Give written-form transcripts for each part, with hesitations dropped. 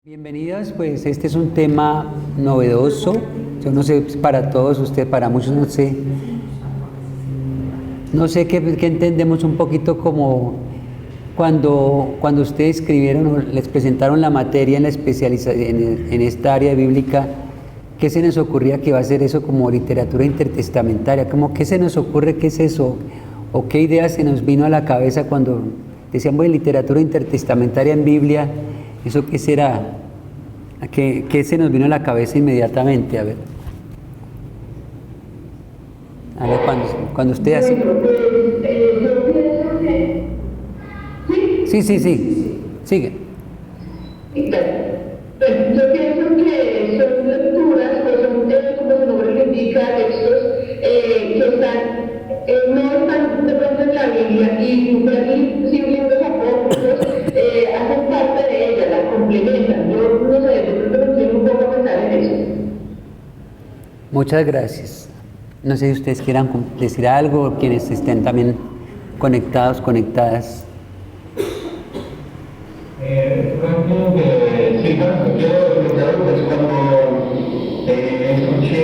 Bienvenidos, pues este es un tema novedoso, yo no sé para todos ustedes, para muchos no sé qué entendemos un poquito como cuando ustedes escribieron o les presentaron la materia en la en esta área bíblica, ¿qué se nos ocurría que iba a ser eso como literatura intertestamentaria? Como ¿qué se nos ocurre, qué es eso? ¿O qué idea se nos vino a la cabeza cuando decíamos de literatura intertestamentaria en Biblia? ¿Eso qué será? ¿Qué se nos vino a la cabeza inmediatamente? A ver, cuando usted hace... Bueno, pues yo pienso que... Sí, sigue. Y claro, pues, yo pienso que son lecturas, pues son, como su nombre lo indica, textos que están, no están de pronto en la Biblia y sin libros apócrifos hacen parte de ella, la complementan. Yo no sé, de pronto me quiero un poco pensar en eso. Muchas gracias. No sé si ustedes quieran decir algo, quienes estén también conectadas. Sí, bueno, quiero comentar pues cuando escuché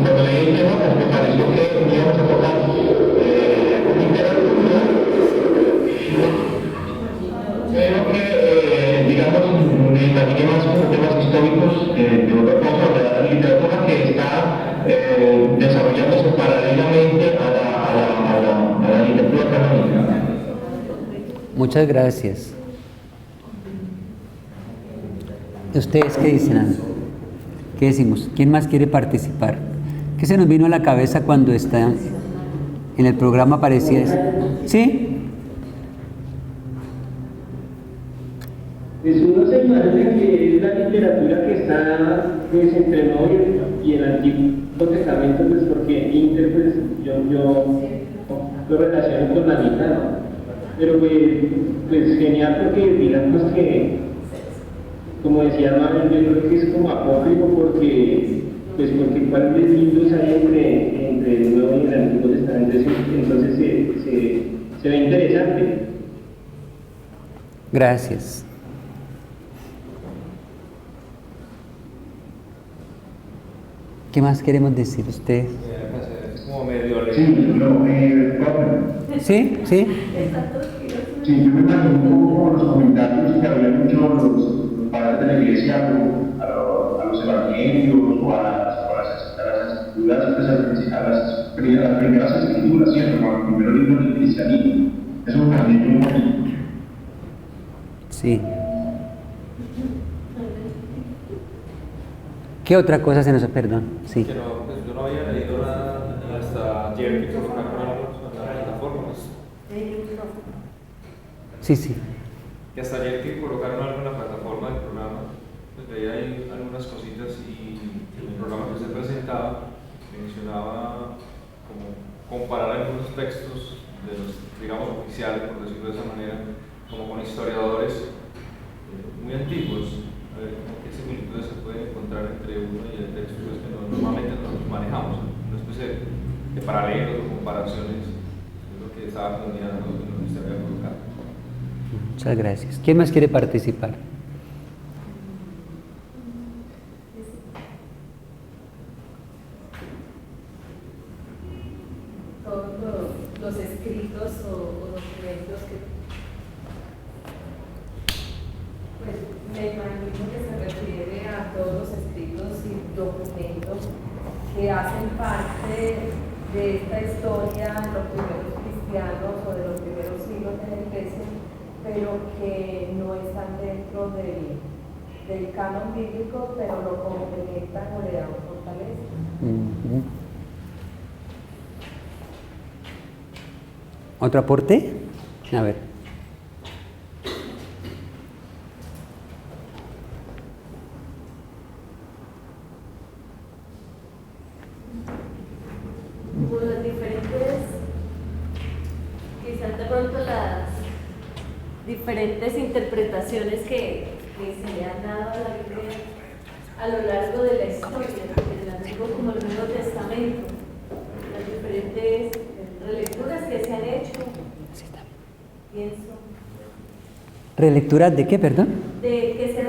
cuando leí el tema, pues me pareció que íbamos a tocar literatura, pero que, digamos, me imaginé más como temas históricos de otra cosa, de la literatura que está desarrollándose paralelamente a la literatura canónica. Muchas gracias. ¿Ustedes qué dicen, Ana? ¿Qué decimos? ¿Quién más quiere participar? ¿Qué se nos vino a la cabeza cuando está en el programa aparecía eso? ¿Sí? Pues uno se imagina que es la literatura que está pues, entre el Nuevo y el Antiguo Testamento, pues porque Inter, pues yo lo relaciono con la mitad, ¿no? Pero pues genial porque digamos que, como decía Manuel, yo creo que es como apócrifo porque cuáles libros hay entre el Nuevo y el Antiguo Testamento, entonces se ve interesante. Gracias. ¿Qué más queremos decir ustedes? Es como medio Sí, ¿Sí? sí, yo me imagino como los comentarios que habían hecho los padres de la iglesia a los evangelios o a las escrituras, pues a las primeras escrituras, ¿cierto? Como el primer libro del cristianismo. Eso me parece muy bonito. Sí. ¿Qué otra cosa se nos... Perdón, sí. Que no, pues yo no había leído nada hasta ayer que colocaron algo en las plataformas. Sí. Que hasta ayer que colocaron algo en la plataforma del programa, pues veía ahí algunas cositas y en el programa que usted presentaba mencionaba como comparar algunos textos de los, digamos, oficiales, por decirlo de esa manera, como con historiadores muy antiguos. A ver, ¿qué similitudes se pueden encontrar entre uno y el texto que normalmente nosotros manejamos? Una especie de paralelos o comparaciones, es lo que estaba comunicando en lo que usted había colocado. Muchas gracias. ¿Quién más quiere participar? Todos los escritos o documentos que pues me imagino que se refiere a todos los escritos y documentos que hacen parte de esta historia de los primeros cristianos o de los primeros siglos de la iglesia, pero que no están dentro del canon bíblico, pero lo complementan o le dan fortaleza. ¿Otro aporte? A ver. Como las diferentes, quizás de pronto las diferentes interpretaciones que se le han dado a la Biblia a lo largo de la historia, desde el Antiguo como el Nuevo Testamento, las diferentes relecturas que se han hecho, pienso. ¿Relecturas de qué, perdón? De que se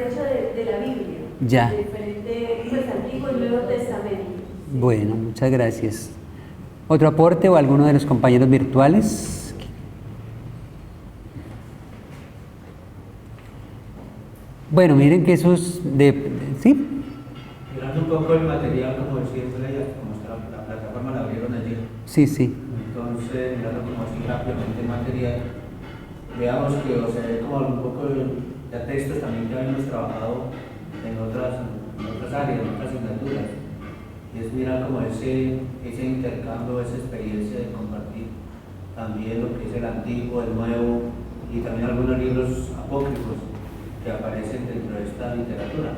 Ya. Diferente, pues Antiguo y Nuevo Testamento. Bueno, muchas gracias. ¿Otro aporte o alguno de los compañeros virtuales? Bueno, miren que esos ¿sí? Mirando un poco el material, como decía Estrella, como la plataforma la abrieron ayer. Sí, sí. Entonces, mirando como así rápidamente el material, veamos que, o sea, como un poco de textos también que habíamos trabajado en otras áreas, en otras asignaturas. Y es mirar como ese intercambio, esa experiencia de compartir también lo que es el antiguo, el nuevo y también algunos libros apócrifos que aparecen dentro de esta literatura.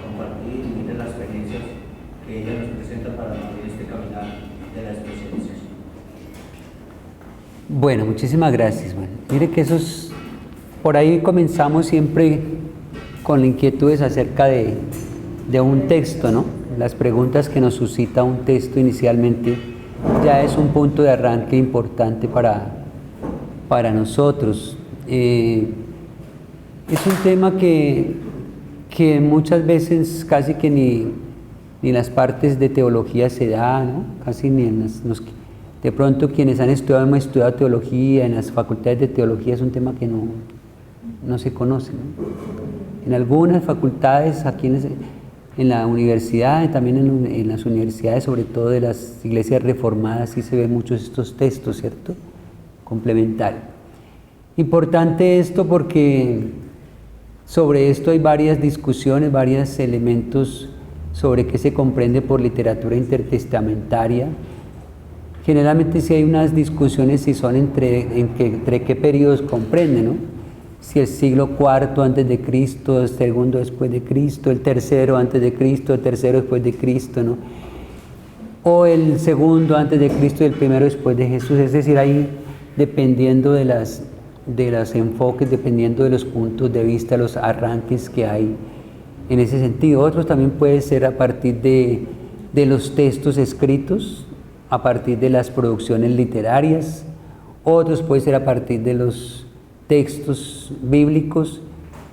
Compartir y miren las experiencias que ella nos presenta para vivir este caminar de la especialización. Bueno, muchísimas gracias. Bueno, mire que por ahí comenzamos siempre con inquietudes acerca de un texto, ¿no? Las preguntas que nos suscita un texto inicialmente ya es un punto de arranque importante para nosotros. Es un tema que muchas veces casi que ni las partes de teología se da, ¿no? Casi ni en de pronto quienes hemos estudiado teología en las facultades de teología es un tema que no se conoce, ¿no? En algunas facultades aquí en la universidad, también en las universidades, sobre todo de las iglesias reformadas, sí se ven muchos estos textos, ¿cierto? Complementarios. Importante esto porque sobre esto hay varias discusiones, varios elementos sobre qué se comprende por literatura intertestamentaria. Generalmente sí hay unas discusiones si son entre qué periodos comprenden, ¿no? Si el siglo IV antes de Cristo, el segundo después de Cristo, el tercero antes de Cristo, el tercero después de Cristo, ¿no? O el segundo antes de Cristo y el primero después de Jesús. Es decir, ahí dependiendo de los enfoques, dependiendo de los puntos de vista, los arranques que hay en ese sentido. Otros también puede ser a partir de los textos escritos, a partir de las producciones literarias, otros puede ser a partir de los textos bíblicos,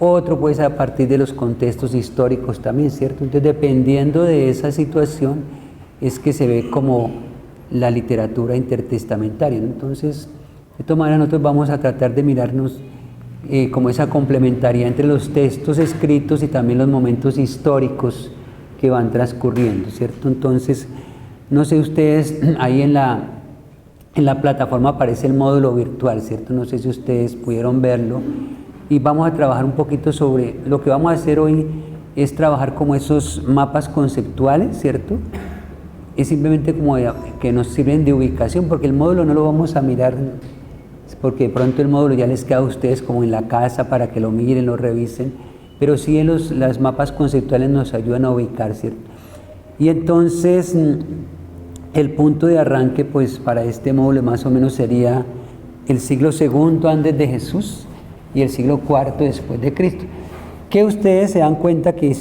otro puede ser a partir de los contextos históricos también, ¿cierto? Entonces, dependiendo de esa situación, es que se ve como la literatura intertestamentaria, ¿no? Entonces, de todas maneras, nosotros vamos a tratar de mirarnos como esa complementariedad entre los textos escritos y también los momentos históricos que van transcurriendo, ¿cierto? Entonces, no sé ustedes, ahí en la plataforma aparece el módulo virtual, ¿cierto? No sé si ustedes pudieron verlo. Y vamos a trabajar un poquito sobre, lo que vamos a hacer hoy es trabajar como esos mapas conceptuales, ¿cierto? Es simplemente como que nos sirven de ubicación, porque el módulo no lo vamos a mirar, porque de pronto el módulo ya les queda a ustedes como en la casa para que lo miren, lo revisen, pero sí las mapas conceptuales nos ayudan a ubicar, ¿cierto? Y entonces el punto de arranque pues para este módulo más o menos sería el siglo II antes de Jesús y el siglo IV después de Cristo, que ustedes se dan cuenta que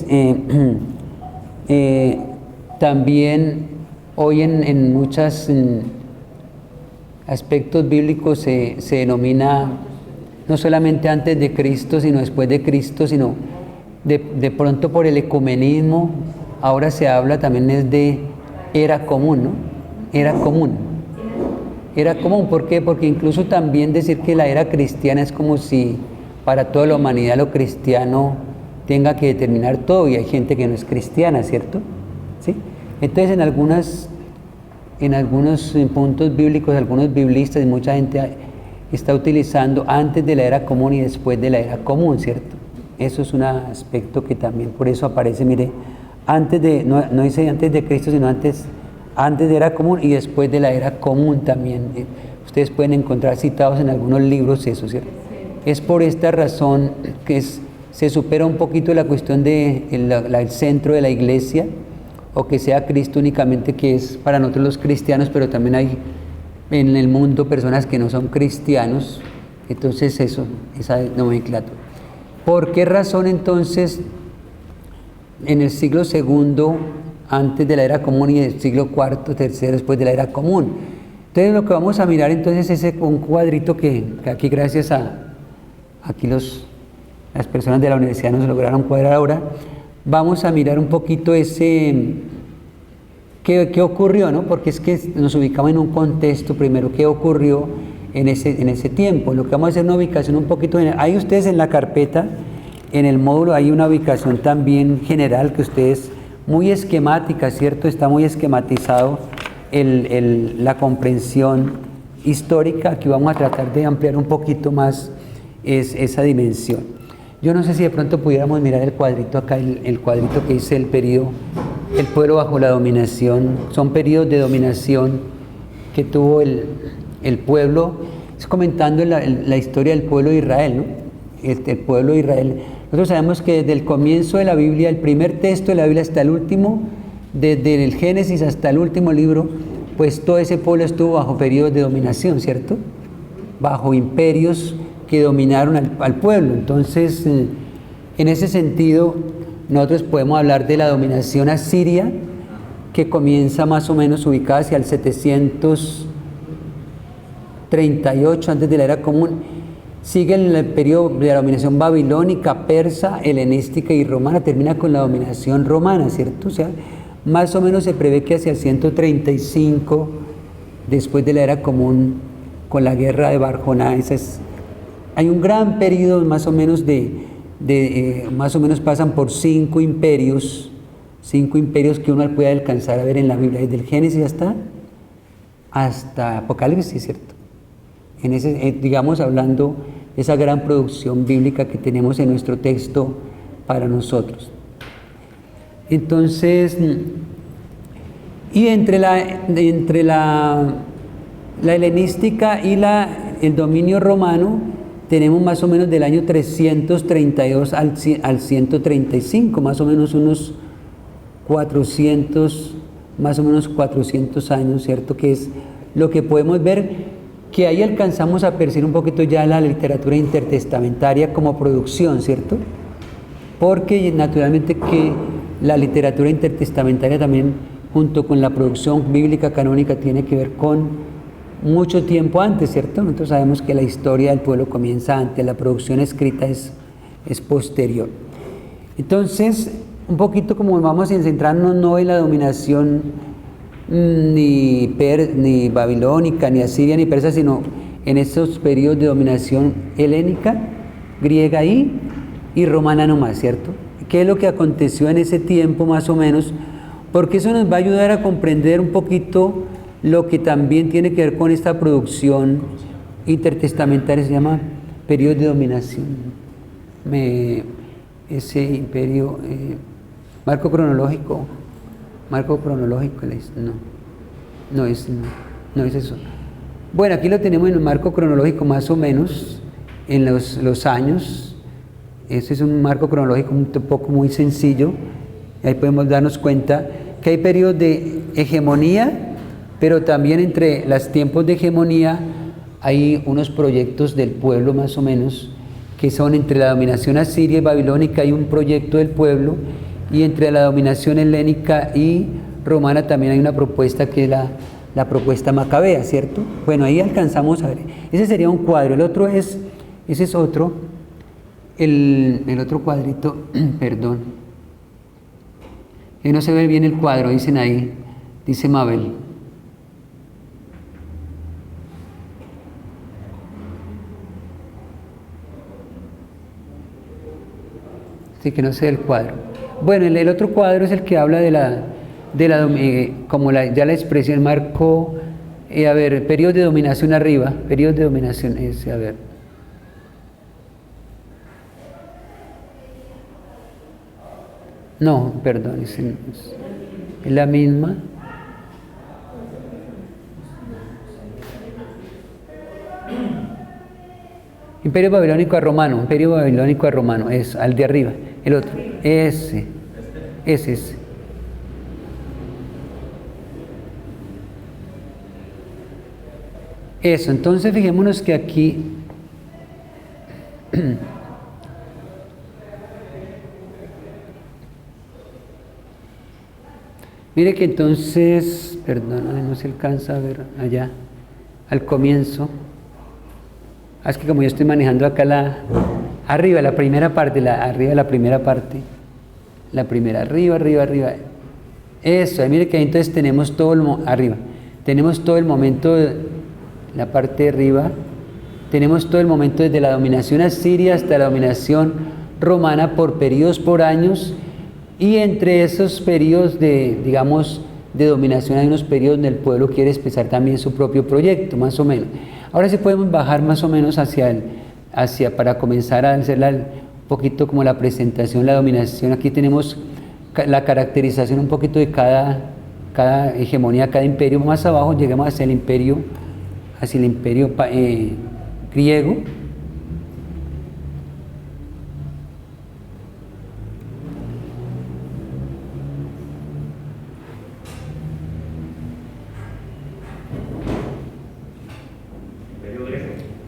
también hoy en muchos aspectos bíblicos se denomina no solamente antes de Cristo, sino después de Cristo, sino de pronto por el ecumenismo, ahora se habla también es de era común, ¿no? Era común. Era común, ¿por qué? Porque incluso también decir que la era cristiana es como si para toda la humanidad lo cristiano tenga que determinar todo, y hay gente que no es cristiana, ¿cierto? ¿Sí? Entonces en algunos puntos bíblicos, algunos biblistas y mucha gente está utilizando antes de la era común y después de la era común, ¿cierto? Eso es un aspecto que también por eso aparece, mire, no dice antes de Cristo, sino antes de era común y después de la era común también. Ustedes pueden encontrar citados en algunos libros eso, ¿cierto? Es por esta razón que se supera un poquito la cuestión del centro de la iglesia, o que sea Cristo únicamente, que es para nosotros los cristianos, pero también hay en el mundo personas que no son cristianos. Entonces esa nomenclatura. ¿Por qué razón entonces en el siglo II antes de la era común y el siglo IV, III después de la era común? Entonces lo que vamos a mirar entonces es un cuadrito que aquí gracias a las personas de la universidad nos lograron cuadrar ahora. vamos a mirar un poquito qué ocurrió, ¿no? Porque es que nos ubicamos en un contexto primero, qué ocurrió en ese tiempo. Lo que vamos a hacer es una ubicación un poquito general. Ahí ustedes en la carpeta, en el módulo, hay una ubicación también general que ustedes, muy esquemática, ¿cierto? Está muy esquematizado la comprensión histórica. Aquí vamos a tratar de ampliar un poquito más esa dimensión. Yo no sé si de pronto pudiéramos mirar el cuadrito acá, el cuadrito que dice el periodo, el pueblo bajo la dominación. Son periodos de dominación que tuvo el pueblo, es comentando la historia del pueblo de Israel, ¿no? El pueblo de Israel. Nosotros sabemos que desde el comienzo de la Biblia, el primer texto de la Biblia hasta el último, desde el Génesis hasta el último libro, pues todo ese pueblo estuvo bajo periodos de dominación, ¿cierto? Bajo imperios que dominaron al pueblo. Entonces, en ese sentido, nosotros podemos hablar de la dominación asiria, que comienza más o menos ubicada hacia el 738 antes de la era común. Sigue el periodo de la dominación babilónica, persa, helenística y romana, termina con la dominación romana, ¿cierto? O sea, más o menos se prevé que hacia el 135, después de la era común, con la guerra de Barjona, hay un gran periodo más o menos más o menos pasan por 5 imperios que uno puede alcanzar a ver en la Biblia, desde el Génesis hasta Apocalipsis, ¿cierto? En digamos, hablando de esa gran producción bíblica que tenemos en nuestro texto para nosotros. Entonces, y entre la helenística y el dominio romano, tenemos más o menos del año 332 al 135, más o menos unos 400 años, ¿cierto? Que es lo que podemos ver, que ahí alcanzamos a percibir un poquito ya la literatura intertestamentaria como producción, ¿cierto? Porque naturalmente que la literatura intertestamentaria también, junto con la producción bíblica canónica, tiene que ver con mucho tiempo antes, ¿cierto? Nosotros sabemos que la historia del pueblo comienza antes, la producción escrita es posterior. Entonces, un poquito como vamos a centrarnos no en la dominación ni babilónica, ni asiria, ni persa, sino en esos periodos de dominación helénica, griega y romana nomás, ¿cierto? ¿Qué es lo que aconteció en ese tiempo más o menos? Porque eso nos va a ayudar a comprender un poquito lo que también tiene que ver con esta producción intertestamentaria, se llama periodo de dominación. Ese imperio, marco cronológico, no es eso. Bueno, aquí lo tenemos en un marco cronológico más o menos, en los años. Ese es un marco cronológico un poco muy sencillo, y ahí podemos darnos cuenta que hay periodos de hegemonía, pero también entre los tiempos de hegemonía hay unos proyectos del pueblo más o menos, que son entre la dominación asiria y babilónica hay un proyecto del pueblo, y entre la dominación helénica y romana también hay una propuesta que es la propuesta macabea, ¿cierto? Bueno, ahí alcanzamos a ver. Ese sería un cuadro. El otro ese es otro. El otro cuadrito, perdón. No se ve bien el cuadro, dicen ahí, dice Mabel. Así que no se ve el cuadro. Bueno, el otro cuadro es el que habla ya la expresión marco, periodo de dominación arriba, periodo de dominación, no, perdón, es la misma. Imperio babilónico a romano, es al de arriba, el otro, ese. Eso, entonces fijémonos que aquí mire que entonces, perdón, no se alcanza a ver allá, al comienzo. Es que como yo estoy manejando acá arriba, la primera parte, La primera, arriba, arriba, arriba. Eso, ahí mire que ahí entonces tenemos todo arriba. Tenemos todo el momento, la parte de arriba, tenemos todo el momento desde la dominación asiria hasta la dominación romana por periodos, por años, y entre esos periodos de, digamos, de dominación hay unos periodos donde el pueblo quiere expresar también su propio proyecto, más o menos. Ahora sí podemos bajar más o menos para comenzar a hacer un poquito como la presentación, la dominación. Aquí tenemos la caracterización un poquito de cada hegemonía, cada imperio. Más abajo llegamos hacia el imperio griego.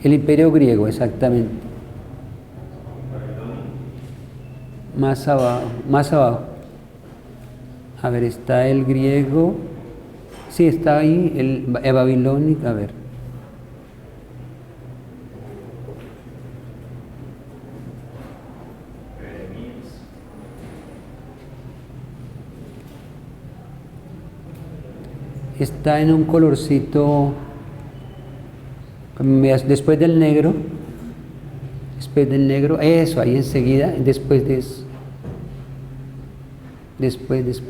El imperio griego, exactamente. Más abajo. A ver, está el griego. Sí, está ahí, el babilónico, a ver. Está en un colorcito, después del negro, eso, ahí enseguida, después de eso. Después.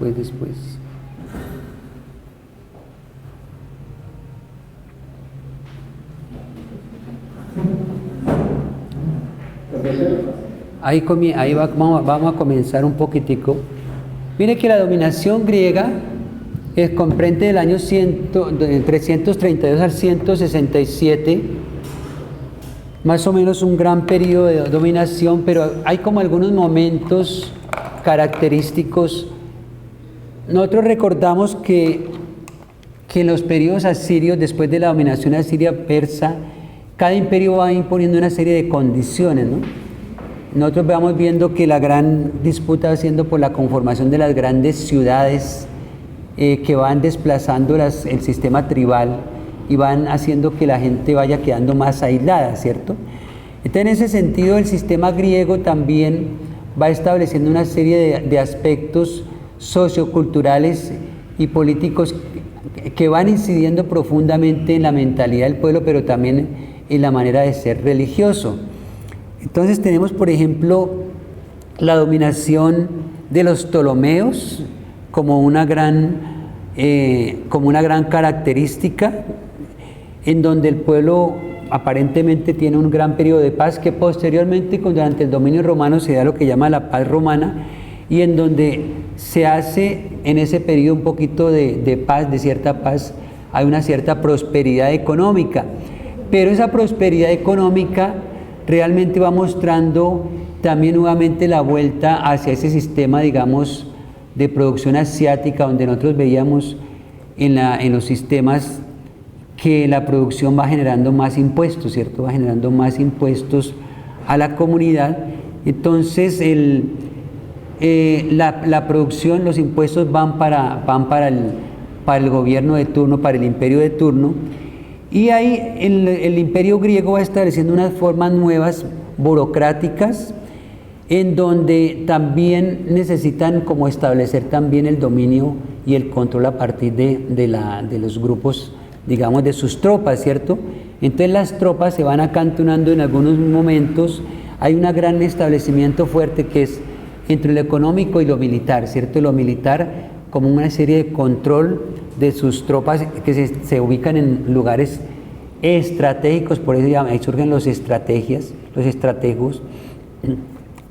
Ahí vamos a comenzar un poquitico. Mire que la dominación griega comprende del año 332 al 167, más o menos un gran periodo de dominación, pero hay como algunos momentos característicos. Nosotros recordamos que en los periodos asirios, después de la dominación asiria persa, cada imperio va imponiendo una serie de condiciones, ¿no? Nosotros vamos viendo que la gran disputa va siendo por la conformación de las grandes ciudades que van desplazando el sistema tribal y van haciendo que la gente vaya quedando más aislada, ¿cierto? Entonces, en ese sentido, el sistema griego también va estableciendo una serie de aspectos socioculturales y políticos que van incidiendo profundamente en la mentalidad del pueblo, pero también en la manera de ser religioso. Entonces tenemos, por ejemplo, la dominación de los Ptolomeos como una gran característica, en donde el pueblo aparentemente tiene un gran periodo de paz, que posteriormente, durante el dominio romano, se da lo que llama la paz romana, y en donde se hace en ese periodo un poquito de paz, de cierta paz, hay una cierta prosperidad económica, pero esa prosperidad económica realmente va mostrando también nuevamente la vuelta hacia ese sistema, digamos, de producción asiática, donde nosotros veíamos en los sistemas que la producción va generando más impuestos, ¿cierto? Va generando más impuestos a la comunidad. Entonces, la producción, los impuestos van para el gobierno de turno, para el imperio de turno, y ahí el imperio griego va estableciendo unas formas nuevas, burocráticas, en donde también necesitan como establecer también el dominio y el control a partir de los grupos, digamos, de sus tropas, ¿cierto? Entonces las tropas se van acantonando en algunos momentos, hay un gran establecimiento fuerte que es entre lo económico y lo militar, ¿cierto? Lo militar como una serie de control de sus tropas que se ubican en lugares estratégicos, por eso ahí surgen los estrategos,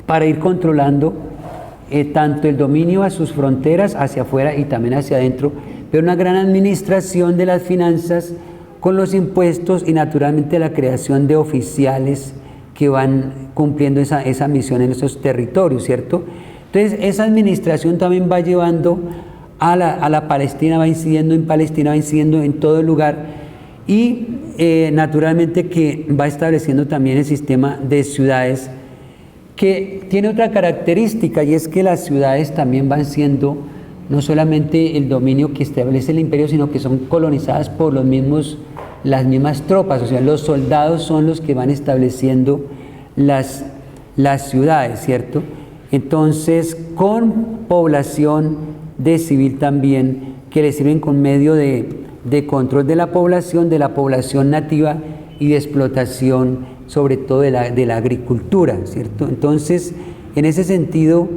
para ir controlando tanto el dominio a sus fronteras hacia afuera y también hacia adentro, pero una gran administración de las finanzas con los impuestos y naturalmente la creación de oficiales que van cumpliendo esa misión en esos territorios, ¿cierto? Entonces esa administración también va llevando a la Palestina, va incidiendo en Palestina, va incidiendo en todo el lugar y naturalmente que va estableciendo también el sistema de ciudades, que tiene otra característica, y es que las ciudades también van siendo no solamente el dominio que establece el imperio, sino que son colonizadas por las mismas tropas, o sea, los soldados son los que van estableciendo las ciudades, ¿cierto? Entonces, con población de civil también, que le sirven con medio de control de la población nativa y de explotación, sobre todo de la agricultura, ¿cierto? Entonces, en ese sentido,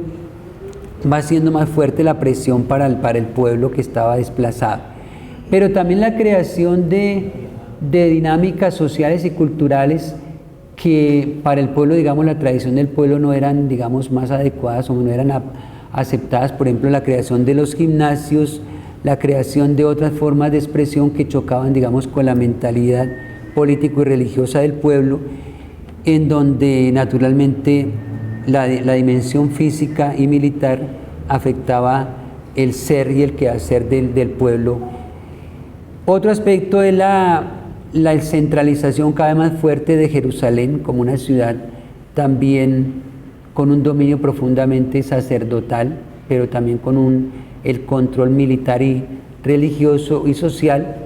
va siendo más fuerte la presión para el pueblo que estaba desplazado. Pero también la creación de dinámicas sociales y culturales que para el pueblo, digamos, la tradición del pueblo no eran, digamos, más adecuadas o no eran aceptadas. Por ejemplo, la creación de los gimnasios, la creación de otras formas de expresión que chocaban, digamos, con la mentalidad político y religiosa del pueblo, en donde naturalmente la dimensión física y militar afectaba el ser y el quehacer del pueblo. Otro aspecto es la centralización cada vez más fuerte de Jerusalén como una ciudad también con un dominio profundamente sacerdotal, pero también con el control militar y religioso y social,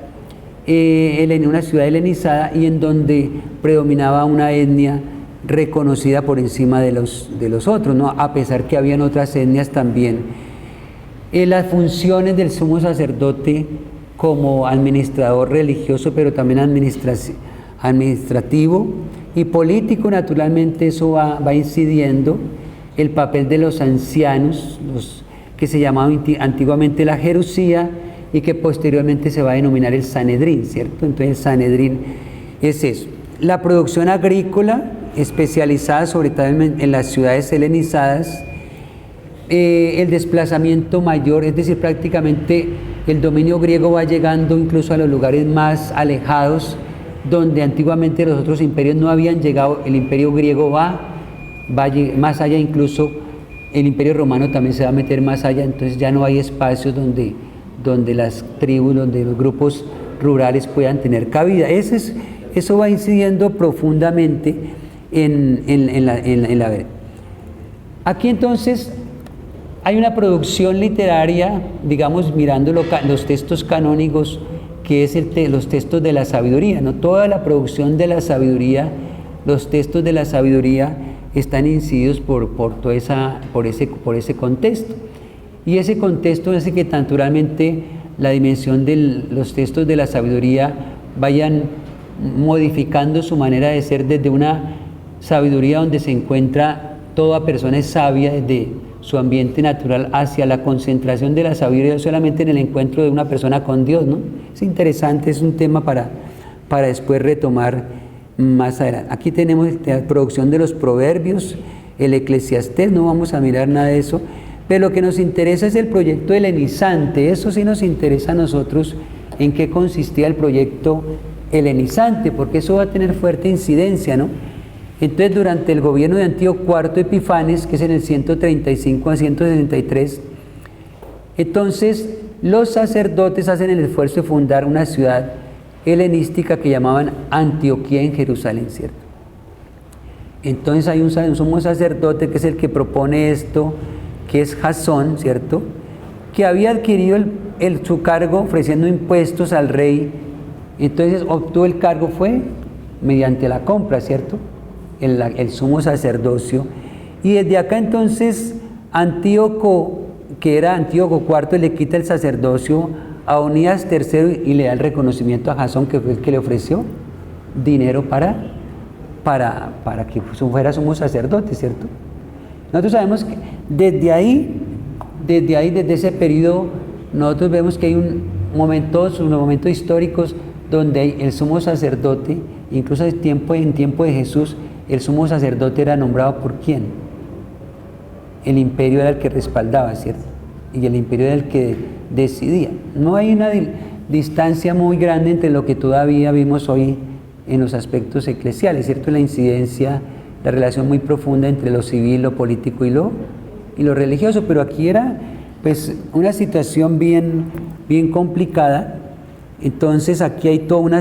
en una ciudad helenizada y en donde predominaba una etnia reconocida por encima de los otros, ¿no? A pesar que habían otras etnias también. Las funciones del sumo sacerdote como administrador religioso, pero también administrativo y político, naturalmente eso va incidiendo. El papel de los ancianos, los que se llamaban antiguamente la Jerusía y que posteriormente se va a denominar el Sanedrín, ¿cierto? Entonces el Sanedrín es eso. La producción agrícola, especializada sobre todo en las ciudades helenizadas, el desplazamiento mayor, es decir, prácticamente el dominio griego va llegando incluso a los lugares más alejados, donde antiguamente los otros imperios no habían llegado. El imperio griego va más allá, incluso el imperio romano también se va a meter más allá, entonces ya no hay espacios donde las tribus, donde los grupos rurales puedan tener cabida. Eso va incidiendo profundamente en la verdad. Aquí entonces hay una producción literaria, digamos, mirando los textos canónicos, que es los textos de la sabiduría, ¿no? Toda la producción de la sabiduría, los textos de la sabiduría están incididos por ese contexto. Y ese contexto hace que naturalmente la dimensión de los textos de la sabiduría vayan modificando su manera de ser desde una sabiduría donde se encuentra toda persona es sabia desde su ambiente natural hacia la concentración de la sabiduría solamente en el encuentro de una persona con Dios, ¿no? Es interesante, es un tema para después retomar más adelante. Aquí tenemos la producción de los proverbios, el Eclesiastés, no vamos a mirar nada de eso, pero lo que nos interesa es el proyecto helenizante. Eso sí nos interesa a nosotros, en qué consistía el proyecto helenizante, porque eso va a tener fuerte incidencia, ¿no? Entonces, durante el gobierno de Antíoco IV Epifanes, que es en el 135 a 163, entonces los sacerdotes hacen el esfuerzo de fundar una ciudad helenística que llamaban Antioquía en Jerusalén, ¿cierto? Entonces hay un sumo sacerdote que es el que propone esto, que es Jasón, ¿cierto?, que había adquirido su cargo ofreciendo impuestos al rey. Entonces obtuvo el cargo, fue mediante la compra, ¿cierto?, el sumo sacerdocio. Y desde acá entonces Antíoco, que era Antíoco IV, le quita el sacerdocio a Onías III y le da el reconocimiento a Jasón, que fue el que le ofreció dinero para que fuera sumo sacerdote, ¿cierto? Nosotros sabemos que desde ese periodo, nosotros vemos que hay unos momentos históricos donde el sumo sacerdote, incluso en tiempo de Jesús, el sumo sacerdote era nombrado ¿por quién? El imperio era el que respaldaba, ¿cierto? Y el imperio era el que decidía. No hay una distancia muy grande entre lo que todavía vimos hoy en los aspectos eclesiales, ¿cierto? La incidencia, la relación muy profunda entre lo civil, lo político y lo religioso, pero aquí era pues una situación bien complicada. Entonces aquí hay toda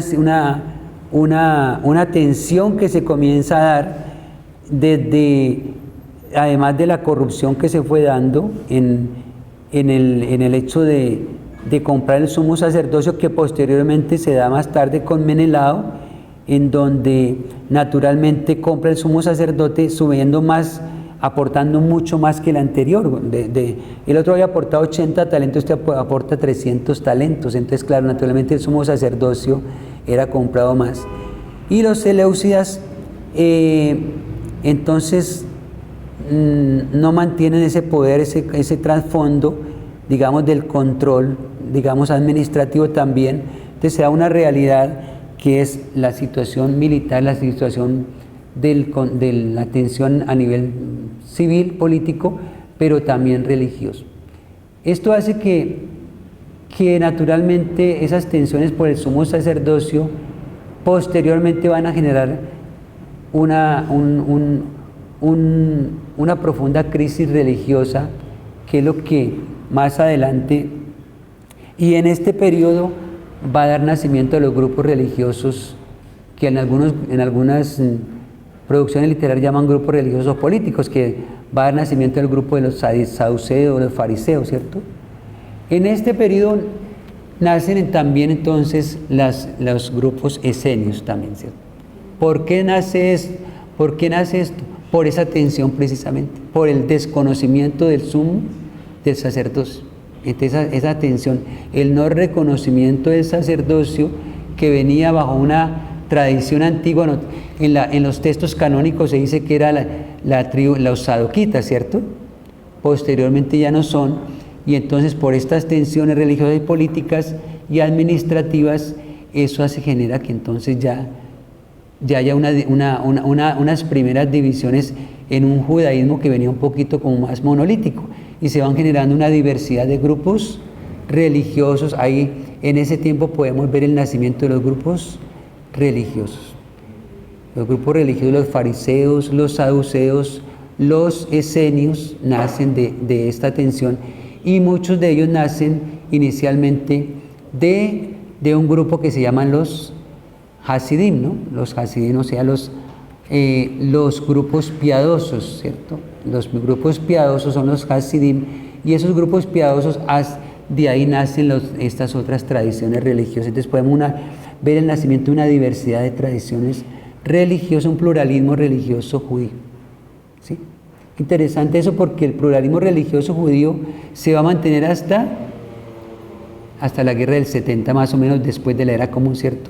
una tensión que se comienza a dar además de la corrupción que se fue dando en el hecho de comprar el sumo sacerdocio, que posteriormente se da más tarde con Menelao, en donde naturalmente compra el sumo sacerdote subiendo más aportando mucho más que el anterior. El otro había aportado 80 talentos, este aporta 300 talentos. Entonces, claro, naturalmente el sumo sacerdocio era comprado más. Y los seleucidas, entonces, no mantienen ese poder, ese trasfondo, digamos, del control, digamos, administrativo también. Entonces se da una realidad que es la situación militar, la situación de la tensión a nivel civil, político, pero también religioso. Esto hace que naturalmente esas tensiones por el sumo sacerdocio posteriormente van a generar una profunda crisis religiosa, que es lo que más adelante, y en este periodo va a dar nacimiento a los grupos religiosos que en algunas producciones literarias llaman grupos religiosos políticos, que va a dar nacimiento al grupo de los saduceos, los fariseos, ¿cierto? En este periodo nacen también entonces los grupos esenios también, ¿cierto? ¿Por qué nace esto? Por esa tensión precisamente, por el desconocimiento del sumo del sacerdocio. Entonces esa tensión, el no reconocimiento del sacerdocio que venía bajo una tradición antigua. En los textos canónicos se dice que era la tribu, los sadoquitas, ¿cierto? Posteriormente ya no son, y entonces por estas tensiones religiosas y políticas y administrativas, eso genera que entonces ya haya unas primeras divisiones en un judaísmo que venía un poquito como más monolítico, y se van generando una diversidad de grupos religiosos. Ahí en ese tiempo podemos ver el nacimiento de los grupos religiosos. Los grupos religiosos, los fariseos, los saduceos, los esenios, nacen de esta tensión, y muchos de ellos nacen inicialmente de un grupo que se llaman los Hasidim, ¿no? Los Hasidim, o sea, los grupos piadosos, ¿cierto? Los grupos piadosos son los Hasidim, y esos grupos piadosos, de ahí nacen estas otras tradiciones religiosas. Entonces podemos ver el nacimiento de una diversidad de tradiciones religiosas, un pluralismo religioso judío, ¿sí? Interesante eso, porque el pluralismo religioso judío se va a mantener hasta la guerra del 70, más o menos, después de la era común, ¿cierto?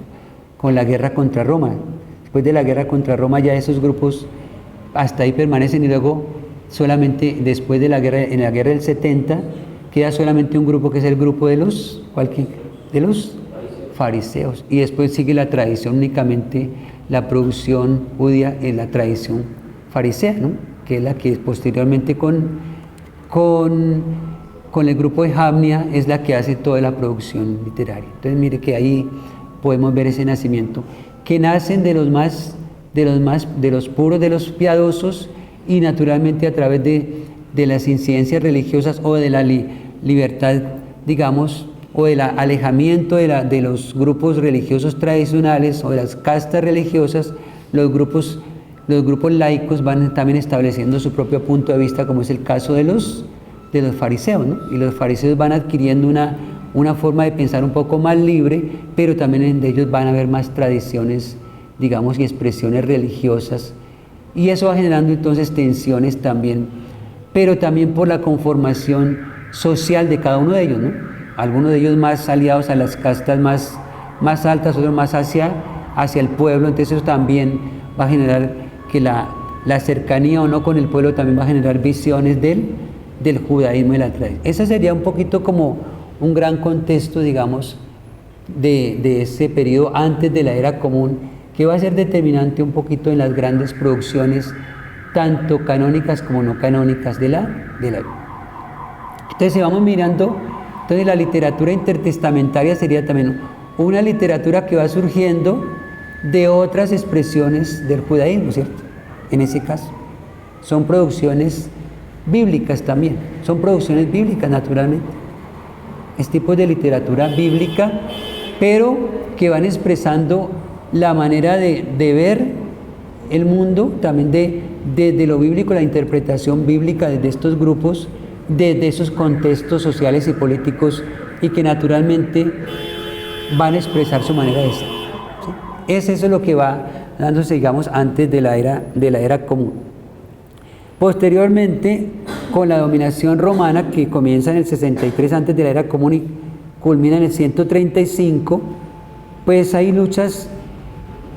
Con la guerra contra Roma. Después de la guerra contra Roma ya esos grupos hasta ahí permanecen, y luego solamente después de en la guerra del 70 queda solamente un grupo, que es el grupo de los fariseos, y después sigue la tradición, únicamente la producción judía en la tradición farisea, ¿no? Que es la que posteriormente con el grupo de Jamnia es la que hace toda la producción literaria. Entonces mire que ahí podemos ver ese nacimiento, que nacen de los puros, de los piadosos, y naturalmente a través de las incidencias religiosas, o de la libertad, digamos, o del alejamiento de los grupos religiosos tradicionales, o de las castas religiosas. Los grupos laicos van también estableciendo su propio punto de vista, como es el caso de los fariseos, ¿no? Y los fariseos van adquiriendo una forma de pensar un poco más libre, pero también de ellos van a haber más tradiciones, digamos, y expresiones religiosas, y eso va generando entonces tensiones también, pero también por la conformación social de cada uno de ellos, ¿no? Algunos de ellos más aliados a las castas más altas, otros más hacia el pueblo. Entonces eso también va a generar que la cercanía o no con el pueblo también va a generar visiones del judaísmo y la tradición. Ese sería un poquito como un gran contexto, digamos, de ese periodo antes de la era común, que va a ser determinante un poquito en las grandes producciones, tanto canónicas como no canónicas de la Biblia. Entonces, si vamos mirando, entonces la literatura intertestamentaria sería también una literatura que va surgiendo de otras expresiones del judaísmo, ¿cierto? En ese caso, son producciones bíblicas también, son producciones bíblicas naturalmente. Es tipo de literatura bíblica, pero que van expresando la manera de ver el mundo, también de lo bíblico, la interpretación bíblica desde estos grupos, desde esos contextos sociales y políticos, y que naturalmente van a expresar su manera de ser, ¿sí? Es eso lo que va dándose, digamos, antes de la era común. Posteriormente, con la dominación romana, que comienza en el 63 antes de la era común y culmina en el 135, pues hay luchas.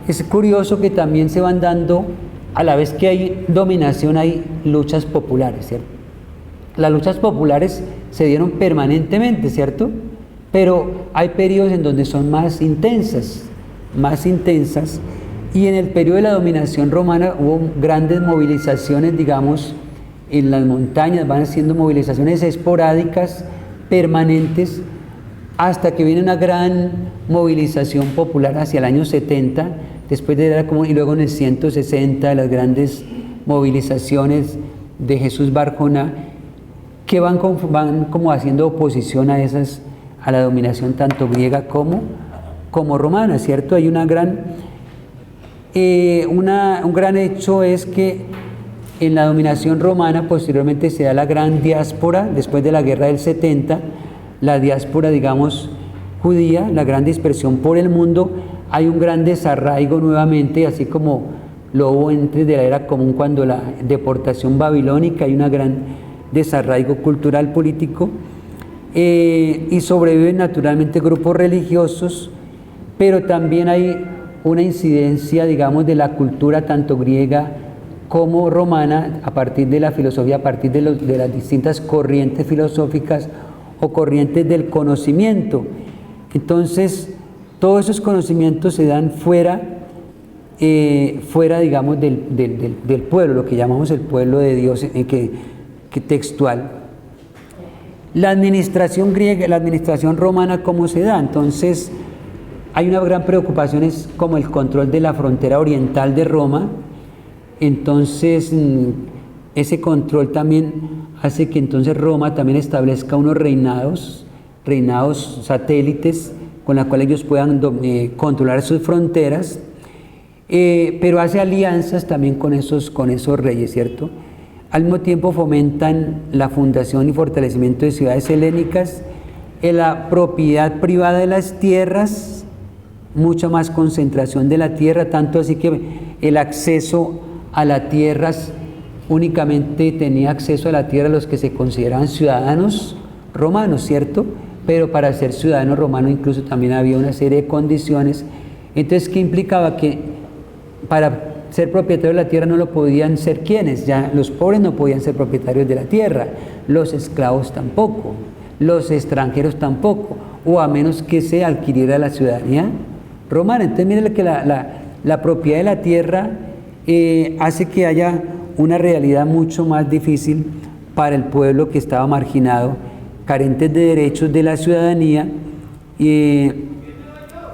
Es curioso que también se van dando, a la vez que hay dominación, hay luchas populares, ¿cierto? Las luchas populares se dieron permanentemente, ¿cierto? Pero hay periodos en donde son más intensas, y en el periodo de la dominación romana hubo grandes movilizaciones, digamos, en las montañas, van haciendo movilizaciones esporádicas, permanentes, hasta que viene una gran movilización popular hacia el año 70, después de la era común, y luego en el 160, las grandes movilizaciones de Jesús Bar Joná, que van como haciendo oposición a la dominación tanto griega como romana, ¿cierto? Hay un gran hecho es que en la dominación romana posteriormente se da la gran diáspora, después de la guerra del 70, la diáspora, digamos, judía, la gran dispersión por el mundo. Hay un gran desarraigo nuevamente, así como lo hubo antes de la era común cuando la deportación babilónica, hay un gran desarraigo cultural político, y sobreviven naturalmente grupos religiosos, pero también hay una incidencia, digamos, de la cultura tanto griega como romana a partir de la filosofía, a partir de las distintas corrientes filosóficas o corrientes del conocimiento. Entonces, todos esos conocimientos se dan fuera, digamos, del pueblo, lo que llamamos el pueblo de Dios, que textual. La administración griega, la administración romana, ¿cómo se da? Entonces, hay una gran preocupación, es como el control de la frontera oriental de Roma. Entonces, ese control también hace que entonces Roma también establezca unos reinados satélites, con los cuales ellos puedan controlar sus fronteras, pero hace alianzas también con esos reyes, ¿cierto? Al mismo tiempo fomentan la fundación y fortalecimiento de ciudades helénicas, la propiedad privada de las tierras, mucha más concentración de la tierra, tanto así que el acceso a las tierras, únicamente tenía acceso a la tierra los que se consideraban ciudadanos romanos, ¿cierto? Pero para ser ciudadano romano incluso también había una serie de condiciones. Entonces, ¿qué implicaba? Que para ser propietario de la tierra no lo podían ser quienes, ya los pobres no podían ser propietarios de la tierra, los esclavos tampoco, los extranjeros tampoco, o a menos que se adquiriera la ciudadanía romana. Entonces, miren que la propiedad de la tierra hace que haya una realidad mucho más difícil para el pueblo que estaba marginado, carentes de derechos de la ciudadanía, y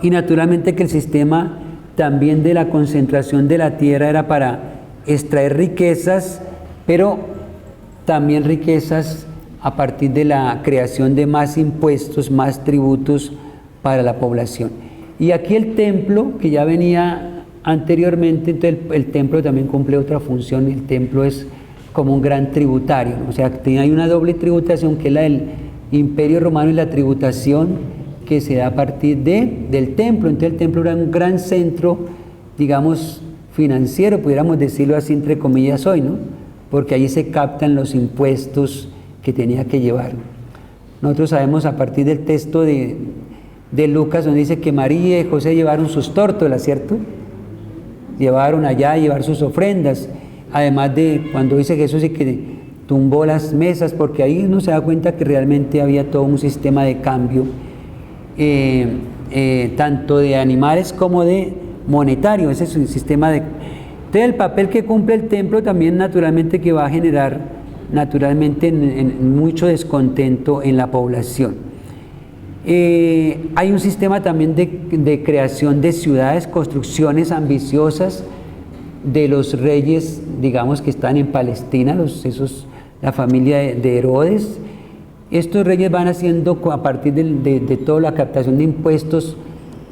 naturalmente que el sistema también de la concentración de la tierra era para extraer riquezas, pero también riquezas a partir de la creación de más impuestos, más tributos para la población. Y aquí el templo, que ya venía anteriormente, entonces el templo también cumple otra función. El templo es como un gran tributario, ¿no? O sea, hay una doble tributación, que es la del Imperio Romano, y la tributación que se da a partir del templo. Entonces el templo era un gran centro, digamos, financiero, pudiéramos decirlo así entre comillas hoy, ¿no? Porque allí se captan los impuestos que tenía que llevar. Nosotros sabemos a partir del texto de Lucas, donde dice que María y José llevaron sus tórtolas, ¿cierto? Llevaron allá a llevar sus ofrendas, además de cuando dice Jesús y que tumbó las mesas, porque ahí uno se da cuenta que realmente había todo un sistema de cambio, tanto de animales como de monetario. Ese es un sistema de... Entonces el papel que cumple el templo también naturalmente que va a generar naturalmente mucho descontento en la población. Hay un sistema también de creación de ciudades, construcciones ambiciosas de los reyes, digamos, que están en Palestina, la familia de Herodes. Estos reyes van haciendo, a partir de toda la captación de impuestos,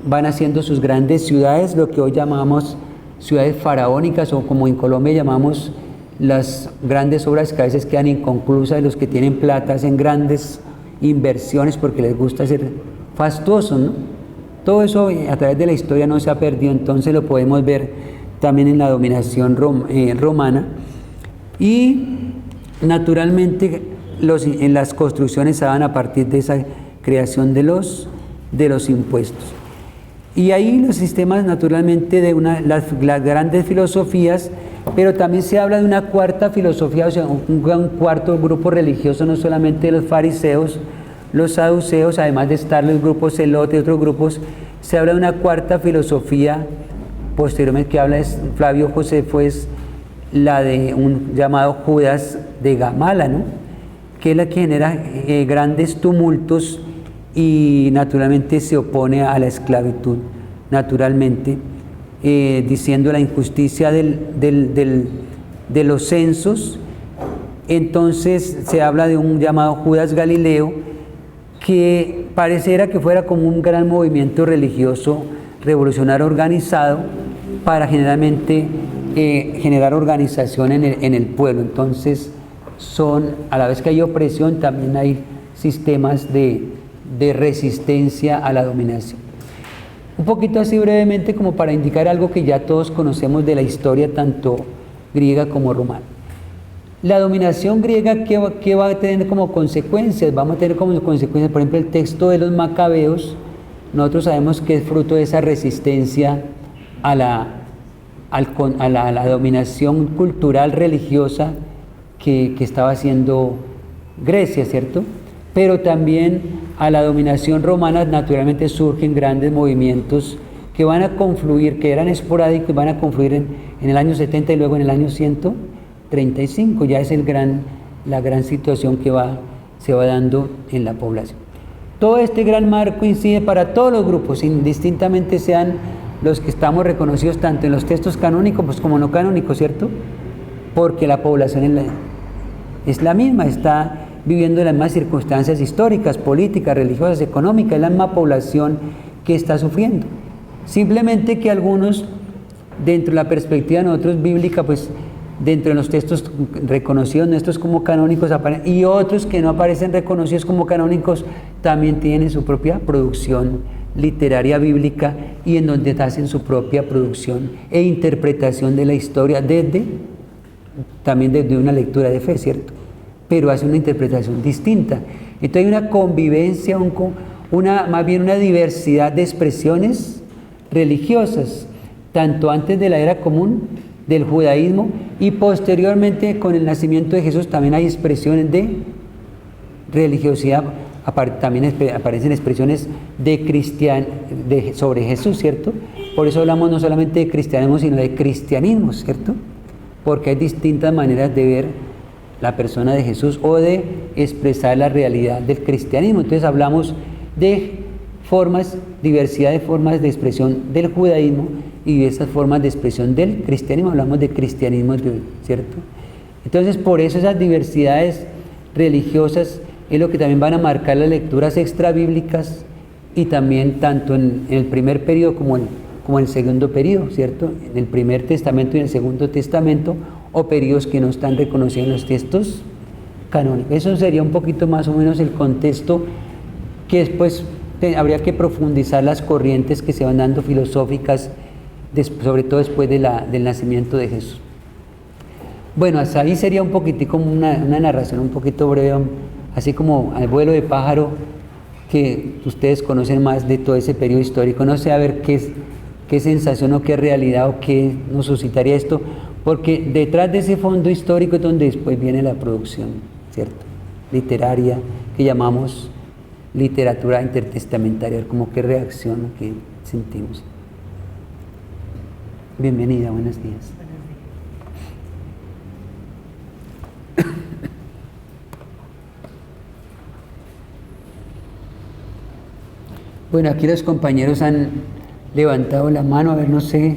van haciendo sus grandes ciudades, lo que hoy llamamos ciudades faraónicas, o como en Colombia llamamos las grandes obras que a veces quedan inconclusas. Los que tienen plata hacen grandes inversiones porque les gusta ser fastuosos, ¿no? Todo eso a través de la historia no se ha perdido, entonces lo podemos ver también en la dominación romana. Y naturalmente en las construcciones se daban a partir de esa creación de los impuestos. Y ahí los sistemas naturalmente de las grandes filosofías, pero también se habla de una cuarta filosofía, o sea, un cuarto grupo religioso, no solamente los fariseos, los saduceos, además de estar los grupos celotes y otros grupos, se habla de una cuarta filosofía posteriormente que habla es Flavio Josefo, es la de un llamado Judas de Gamala, ¿no? Que es la que genera grandes tumultos y naturalmente se opone a la esclavitud, naturalmente, diciendo la injusticia de los censos. Entonces se habla de un llamado Judas Galileo, que pareciera que fuera como un gran movimiento religioso revolucionario organizado para generalmente generar organización en el pueblo. Entonces a la vez que hay opresión, también hay sistemas de resistencia a la dominación. Un poquito así brevemente como para indicar algo que ya todos conocemos de la historia tanto griega como romana. La dominación griega, ¿qué va a tener como consecuencias? Vamos a tener como consecuencias, por ejemplo, el texto de los Macabeos, nosotros sabemos que es fruto de esa resistencia a la dominación cultural religiosa que estaba haciendo Grecia, ¿cierto? Pero también a la dominación romana naturalmente surgen grandes movimientos que van a confluir, que eran esporádicos y van a confluir en el año 70 y luego en el año 135, ya es la gran situación que se va dando en la población. Todo este gran marco incide para todos los grupos, indistintamente sean los que estamos reconocidos tanto en los textos canónicos pues, como no canónicos, ¿cierto? Porque la población es la misma, está viviendo las mismas circunstancias históricas, políticas, religiosas, económicas, es la misma población que está sufriendo. Simplemente que algunos, dentro de la perspectiva de nosotros bíblica, pues dentro de los textos reconocidos nuestros como canónicos y otros que no aparecen reconocidos como canónicos también tienen su propia producción literaria bíblica y en donde hacen su propia producción e interpretación de la historia también desde una lectura de fe, ¿cierto? Pero hace una interpretación distinta. Entonces hay una convivencia, más bien una diversidad de expresiones religiosas, tanto antes de la era común del judaísmo y posteriormente con el nacimiento de Jesús también hay expresiones de religiosidad, también aparecen expresiones sobre Jesús, ¿cierto? Por eso hablamos no solamente de cristianismo, sino de cristianismo, ¿cierto? Porque hay distintas maneras de ver la persona de Jesús o de expresar la realidad del cristianismo. Entonces hablamos de diversidad de formas de expresión del judaísmo y de esas formas de expresión del cristianismo, hablamos de cristianismo, ¿cierto? Entonces por eso esas diversidades religiosas es lo que también van a marcar las lecturas extrabíblicas y también tanto en el primer periodo como en el segundo periodo, ¿cierto? En el primer testamento y en el segundo testamento o periodos que no están reconocidos en los textos canónicos. Eso sería un poquito más o menos el contexto que después habría que profundizar las corrientes que se van dando filosóficas, sobre todo después del nacimiento de Jesús. Bueno, hasta ahí sería un poquitico una narración un poquito breve, así como al vuelo de pájaro, que ustedes conocen más de todo ese periodo histórico. No sé a ver qué sensación o qué realidad o qué nos suscitaría esto, porque detrás de ese fondo histórico es donde después viene la producción, ¿cierto? Literaria, que llamamos literatura intertestamentaria, como qué reacción, qué sentimos. Bienvenida, buenos días. Bueno, aquí los compañeros han levantado la mano, a ver, no sé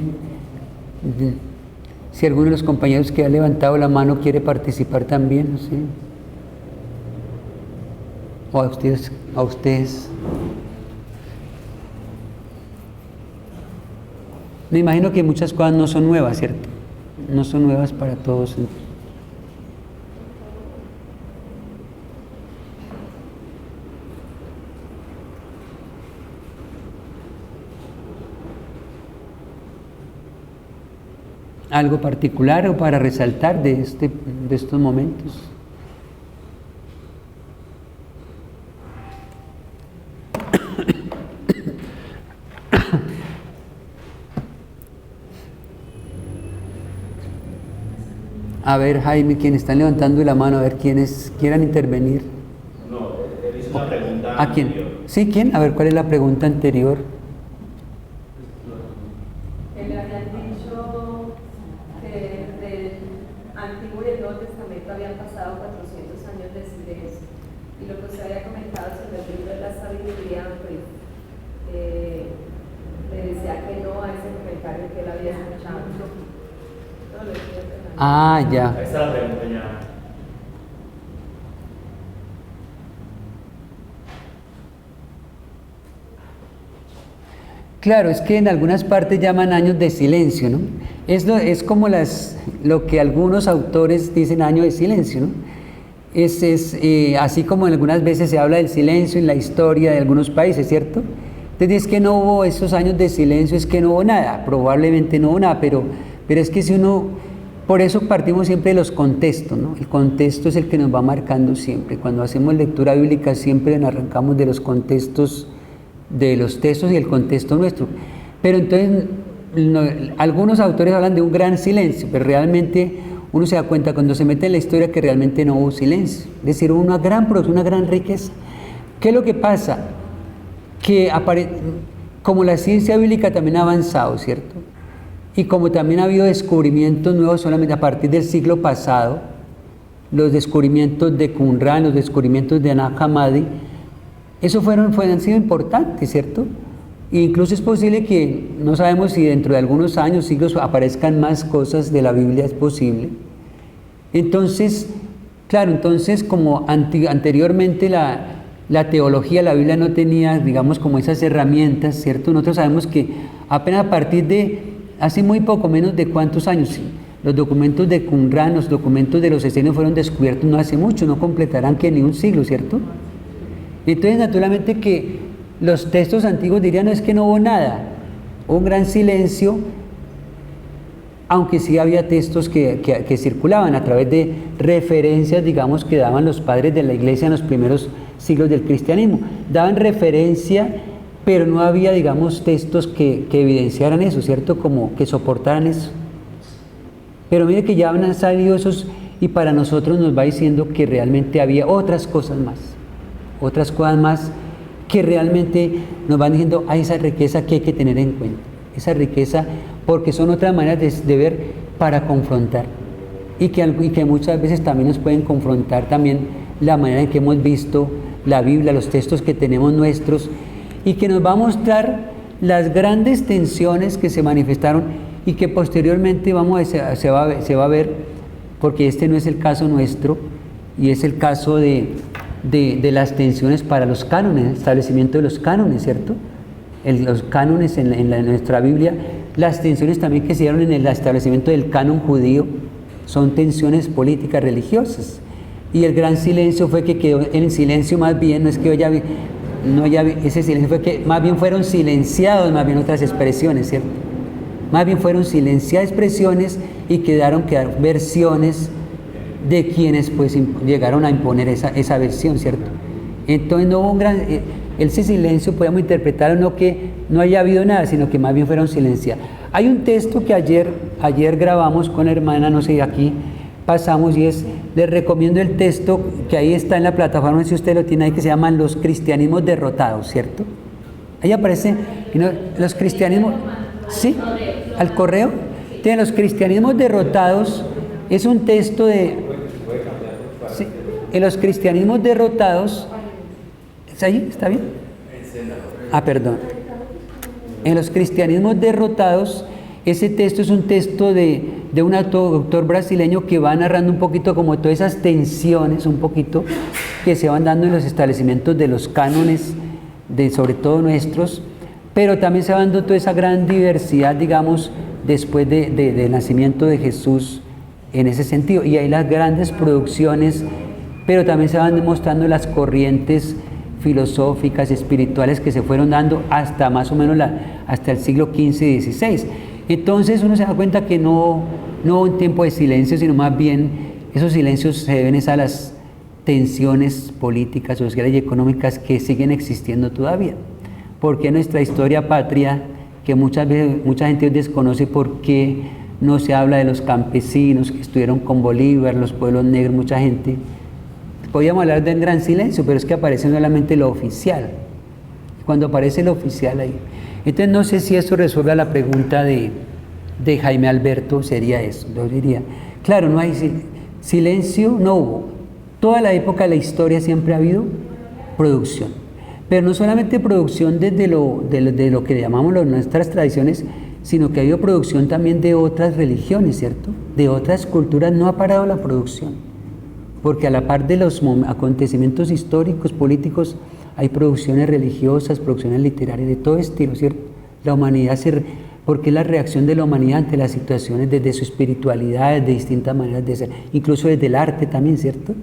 si alguno de los compañeros que ha levantado la mano quiere participar también, no sé. O a ustedes. Me imagino que muchas cosas no son nuevas, ¿cierto? No son nuevas para todos. algo particular o para resaltar de estos momentos. A ver, Jaime, quienes están levantando la mano, a ver quiénes quieran intervenir. No, él hizo una pregunta ¿A quién? anterior. ¿Sí? ¿Quién? A ver, ¿cuál es la pregunta anterior? Que le habían dicho que del Antiguo y el Nuevo Testamento habían pasado 400 años de silencio. Y lo que usted había comentado sobre el libro de la sabiduría, pues le decía que no a ese comentario que él había escuchado. No, lo entiendo. Ah, ya. Ahí está la pregunta ya. Claro, es que en algunas partes llaman años de silencio, ¿no? Es como lo que algunos autores dicen año de silencio, ¿no? Así como algunas veces se habla del silencio en la historia de algunos países, ¿cierto? Entonces es que no hubo esos años de silencio, es que no hubo nada, probablemente no hubo nada, pero es que si uno... Por eso partimos siempre de los contextos, ¿no? El contexto es el que nos va marcando siempre. Cuando hacemos lectura bíblica siempre nos arrancamos de los contextos, de los textos y el contexto nuestro. Pero entonces algunos autores hablan de un gran silencio, pero realmente uno se da cuenta cuando se mete en la historia que realmente no hubo silencio. Es decir, hubo una gran producción, una gran riqueza. ¿Qué es lo que pasa? Que como la ciencia bíblica también ha avanzado, ¿cierto? Y como también ha habido descubrimientos nuevos solamente a partir del siglo pasado, los descubrimientos de Qumran, los descubrimientos de Nag Hammadi, esos han sido importantes, ¿cierto? E incluso es posible que, no sabemos si dentro de algunos años, siglos, aparezcan más cosas de la Biblia, es posible. Entonces, claro, como anteriormente la teología, la Biblia no tenía, digamos, como esas herramientas, ¿cierto? Nosotros sabemos que apenas a partir de hace muy poco, menos de cuántos años, los documentos de Qumran, los documentos de los esenios fueron descubiertos no hace mucho, no completarán que ni un siglo, ¿cierto? Entonces, naturalmente que los textos antiguos dirían, no, es que no hubo nada, hubo un gran silencio, aunque sí había textos que circulaban a través de referencias, digamos, que daban los padres de la iglesia en los primeros siglos del cristianismo, daban referencia, pero no había, digamos, textos que evidenciaran eso, ¿cierto? Como que soportaran eso. Pero mire que ya han salido esos, y para nosotros nos va diciendo que realmente había otras cosas más que realmente nos van diciendo, hay esa riqueza que hay que tener en cuenta, esa riqueza, porque son otras maneras de ver para confrontar, y que muchas veces también nos pueden confrontar también la manera en que hemos visto la Biblia, los textos que tenemos nuestros, y que nos va a mostrar las grandes tensiones que se manifestaron y que posteriormente se va a ver, porque este no es el caso nuestro, y es el caso de las tensiones para los cánones, el establecimiento de los cánones, ¿cierto? Los cánones en nuestra Biblia, las tensiones también que se dieron en el establecimiento del canon judío, son tensiones políticas religiosas, y el gran silencio fue que quedó en silencio, más bien, no es que ese silencio fue que más bien fueron silenciados, más bien otras expresiones, ¿cierto? Más bien fueron silenciadas expresiones y quedaron versiones de quienes pues llegaron a imponer esa versión, ¿cierto? Entonces no hubo ese silencio podemos interpretarlo no que no haya habido nada, sino que más bien fueron silenciados. Hay un texto que ayer grabamos con la hermana, no sé, aquí pasamos, y les recomiendo el texto que ahí está en la plataforma, si usted lo tiene ahí, que se llaman Los cristianismos derrotados, ¿cierto? Ahí aparece, los cristianismos, ¿sí? ¿Al correo? Tienen los cristianismos derrotados, es un texto sí, en los cristianismos derrotados, ¿está ahí? ¿Está bien? Perdón. En los cristianismos derrotados, ese texto es un texto de un autor brasileño que va narrando un poquito como todas esas tensiones, un poquito, que se van dando en los establecimientos de los cánones, sobre todo nuestros, pero también se va dando toda esa gran diversidad, digamos, después del nacimiento de Jesús en ese sentido. Y hay las grandes producciones, pero también se van demostrando las corrientes filosóficas, espirituales que se fueron dando hasta más o menos hasta el siglo XV y XVI. Entonces uno se da cuenta que no no hubo un tiempo de silencio, sino más bien esos silencios se deben a las tensiones políticas, sociales y económicas que siguen existiendo todavía. Porque nuestra historia patria, que muchas veces mucha gente desconoce por qué no se habla de los campesinos que estuvieron con Bolívar, los pueblos negros, mucha gente. Podríamos hablar del gran silencio, pero es que aparece solamente lo oficial. Cuando aparece lo oficial ahí. Entonces no sé si eso resuelve la pregunta de Jaime Alberto, sería eso. Yo diría, claro, no hay silencio, no hubo. Toda la época de la historia siempre ha habido producción. Pero no solamente producción desde de lo que llamamos nuestras tradiciones, sino que ha habido producción también de otras religiones, ¿cierto? De otras culturas no ha parado la producción. Porque a la par de los acontecimientos históricos, políticos, hay producciones religiosas, producciones literarias, de todo estilo, ¿cierto? La humanidad porque es la reacción de la humanidad ante las situaciones desde su espiritualidad, de distintas maneras de ser, incluso desde el arte también, ¿cierto?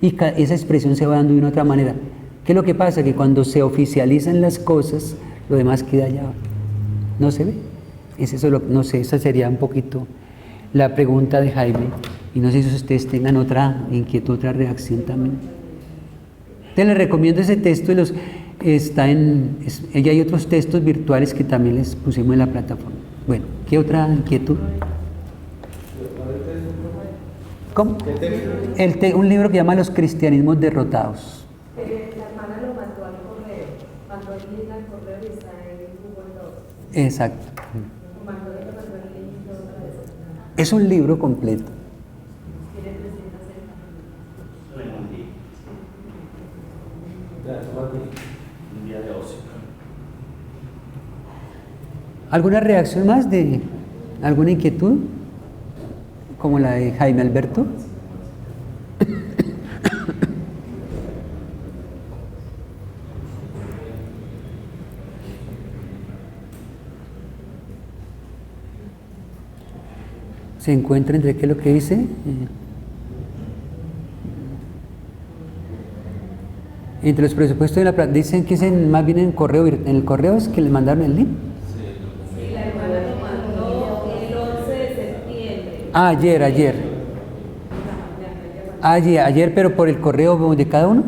Y esa expresión se va dando de una otra manera. ¿Qué es lo que pasa? Que cuando se oficializan las cosas, lo demás queda allá. ¿No se ve? No sé, esa sería un poquito la pregunta de Jaime. Y no sé si ustedes tengan otra inquietud, otra reacción también. Te les recomiendo ese texto y hay otros textos virtuales que también les pusimos en la plataforma. Bueno, ¿qué otra inquietud? ¿Cómo? Un libro que llama Los cristianismos derrotados. La hermana lo mandó al correo, mandó el link al correo y está en Google Docs. Exacto. Es un libro completo. ¿Alguna reacción más de alguna inquietud? Como la de Jaime Alberto. Se encuentra entre qué es lo que dice. Entre los presupuestos de la dicen que es más bien en el correo es que le mandaron el link. Sí, la hermana lo mandó el 11 de septiembre. Ayer, pero por el correo de cada uno.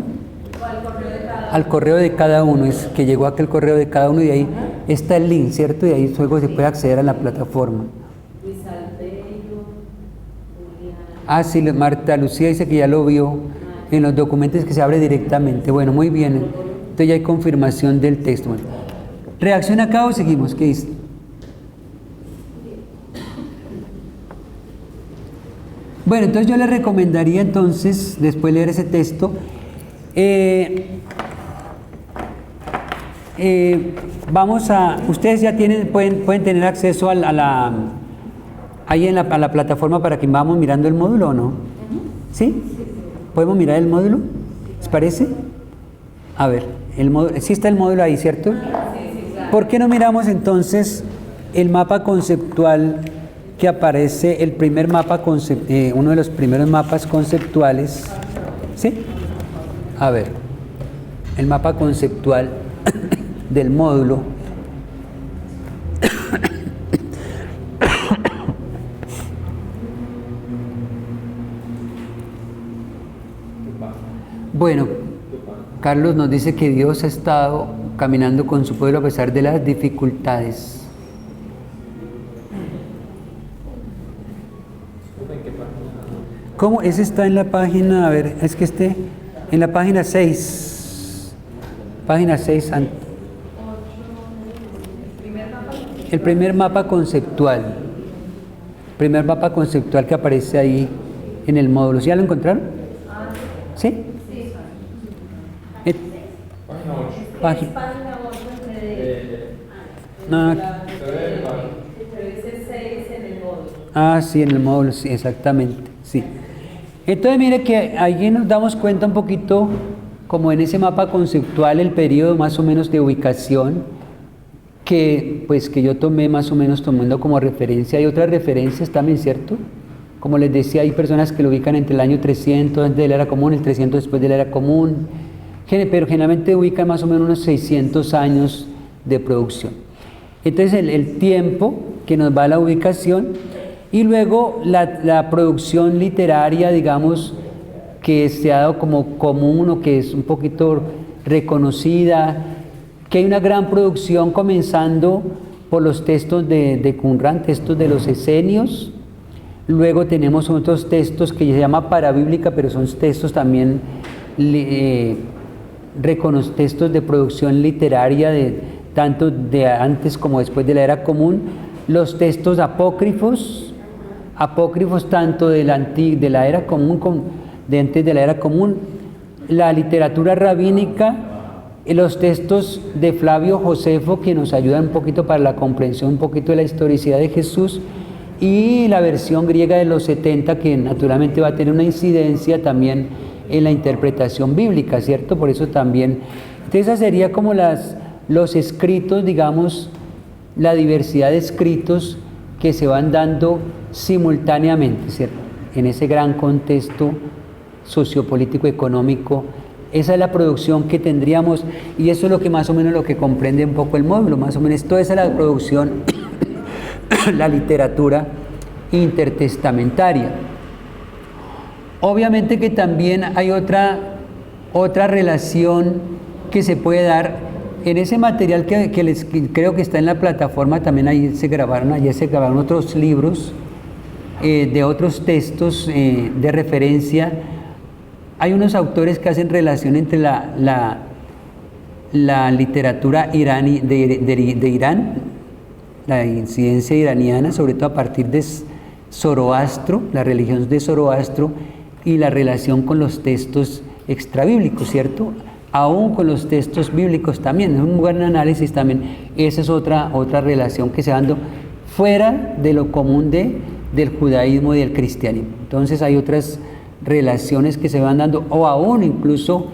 Al correo de cada uno, es que llegó aquel correo de cada uno y ahí está el link, ¿cierto? Y ahí luego se puede acceder a la plataforma. Sí, Marta Lucía dice que ya lo vio en los documentos que se abre directamente. Bueno, muy bien. Entonces ya hay confirmación del texto. Bueno, ¿reacción acá o seguimos? ¿Qué dice? Bueno, entonces yo les recomendaría entonces, después de leer ese texto, ustedes ya pueden tener acceso a la plataforma para que vamos mirando el módulo o no. ¿Sí? ¿Podemos mirar el módulo? ¿Les parece? A ver, sí está el módulo ahí, ¿cierto? ¿Por qué no miramos entonces el mapa conceptual que aparece, el primer mapa uno de los primeros mapas conceptuales? ¿Sí? A ver, el mapa conceptual del módulo. Bueno, Carlos nos dice que Dios ha estado caminando con su pueblo a pesar de las dificultades. ¿Cómo? Ese está en la página, a ver, es que en la página 6. Página 6. El primer mapa conceptual. El primer mapa conceptual que aparece ahí en el módulo. ¿Ya lo encontraron? ¿Sí? Página 8. Sí, en el módulo, sí, exactamente, sí. Entonces mire que ahí nos damos cuenta un poquito, como en ese mapa conceptual, el periodo más o menos de ubicación que yo tomé más o menos tomando como referencia. Hay otras referencias también, ¿cierto? Como les decía, hay personas que lo ubican entre el año 300 antes de la era común, el 300 después de la era común, pero generalmente ubican más o menos unos 600 años de producción. Entonces el tiempo que nos va a la ubicación Y luego la producción literaria, digamos, que se ha dado como común o que es un poquito reconocida, que hay una gran producción comenzando por los textos de Qumran, textos de los esenios. Luego tenemos otros textos que se llama parabíblica, pero son textos también textos de producción literaria tanto de antes como después de la era común. Los textos apócrifos tanto de la era común como de antes de la era común, la literatura rabínica, los textos de Flavio Josefo, que nos ayudan un poquito para la comprensión un poquito de la historicidad de Jesús, y la versión griega de los 70, que naturalmente va a tener una incidencia también en la interpretación bíblica, ¿cierto? Por eso también, entonces esa sería como los escritos, digamos, la diversidad de escritos que se van dando simultáneamente, ¿cierto? En ese gran contexto sociopolítico económico. Esa es la producción que tendríamos, y eso es lo que más o menos lo que comprende un poco el módulo, más o menos toda esa es la producción, la literatura intertestamentaria. Obviamente que también hay otra relación que se puede dar en ese material que creo que está en la plataforma. También ayer se grabaron otros libros de otros textos de referencia. Hay unos autores que hacen relación entre la literatura de Irán, la incidencia iraniana, sobre todo a partir de Zoroastro, la religión de Zoroastro, y la relación con los textos extrabíblicos, ¿cierto? Aún con los textos bíblicos también, es un buen análisis también. Esa es otra relación que se va dando fuera de lo común del judaísmo y del cristianismo. Entonces hay otras relaciones que se van dando, o aún incluso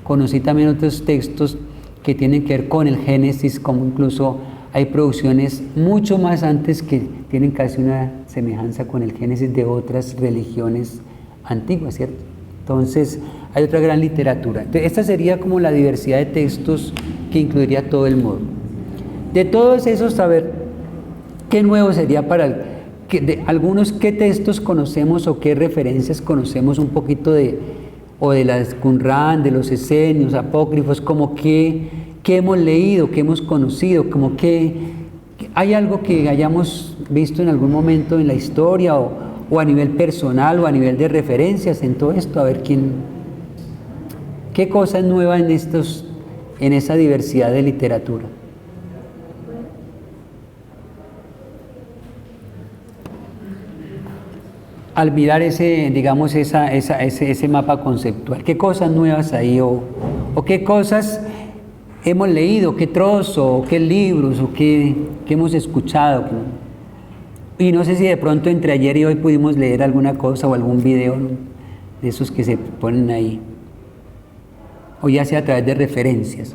conocí también otros textos que tienen que ver con el Génesis, como incluso hay producciones mucho más antes que tienen casi una semejanza con el Génesis de otras religiones antiguas, ¿cierto? Entonces hay otra gran literatura. Entonces, esta sería como la diversidad de textos que incluiría todo el módulo. De todos esos, saber qué nuevo sería para algunos, qué textos conocemos o qué referencias conocemos un poquito de las Qumran, de los esenios, apócrifos, como qué hemos leído, qué hemos conocido, como que hay algo que hayamos visto en algún momento en la historia o a nivel personal o a nivel de referencias en todo esto, a ver qué cosa es nueva en esa diversidad de literatura. Al mirar ese mapa conceptual, ¿qué cosas nuevas hay o qué cosas hemos leído, qué trozo, qué libros o qué hemos escuchado? Y no sé si de pronto entre ayer y hoy pudimos leer alguna cosa o algún video, ¿no?, de esos que se ponen ahí, o ya sea a través de referencias.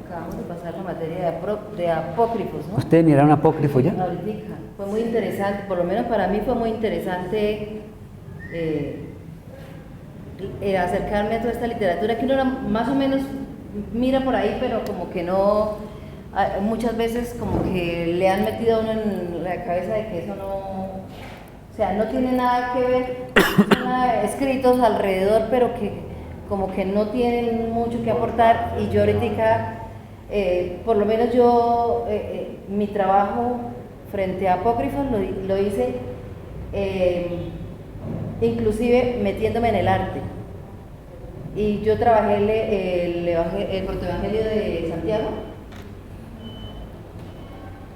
Acabamos de pasar la materia de apócrifos, ¿no? ¿Ustedes miraron apócrifo ya? Ahorita. Fue muy interesante, por lo menos para mí fue muy interesante acercarme a toda esta literatura que uno más o menos mira por ahí, pero como que no, muchas veces como que le han metido a uno en la cabeza de que eso no, o sea, no tiene nada que ver, son escritos alrededor, pero que como que no tienen mucho que aportar. Y yo ahorita, por lo menos yo, mi trabajo frente a apócrifos lo hice inclusive metiéndome en el arte. Y yo trabajé el protoevangelio de Santiago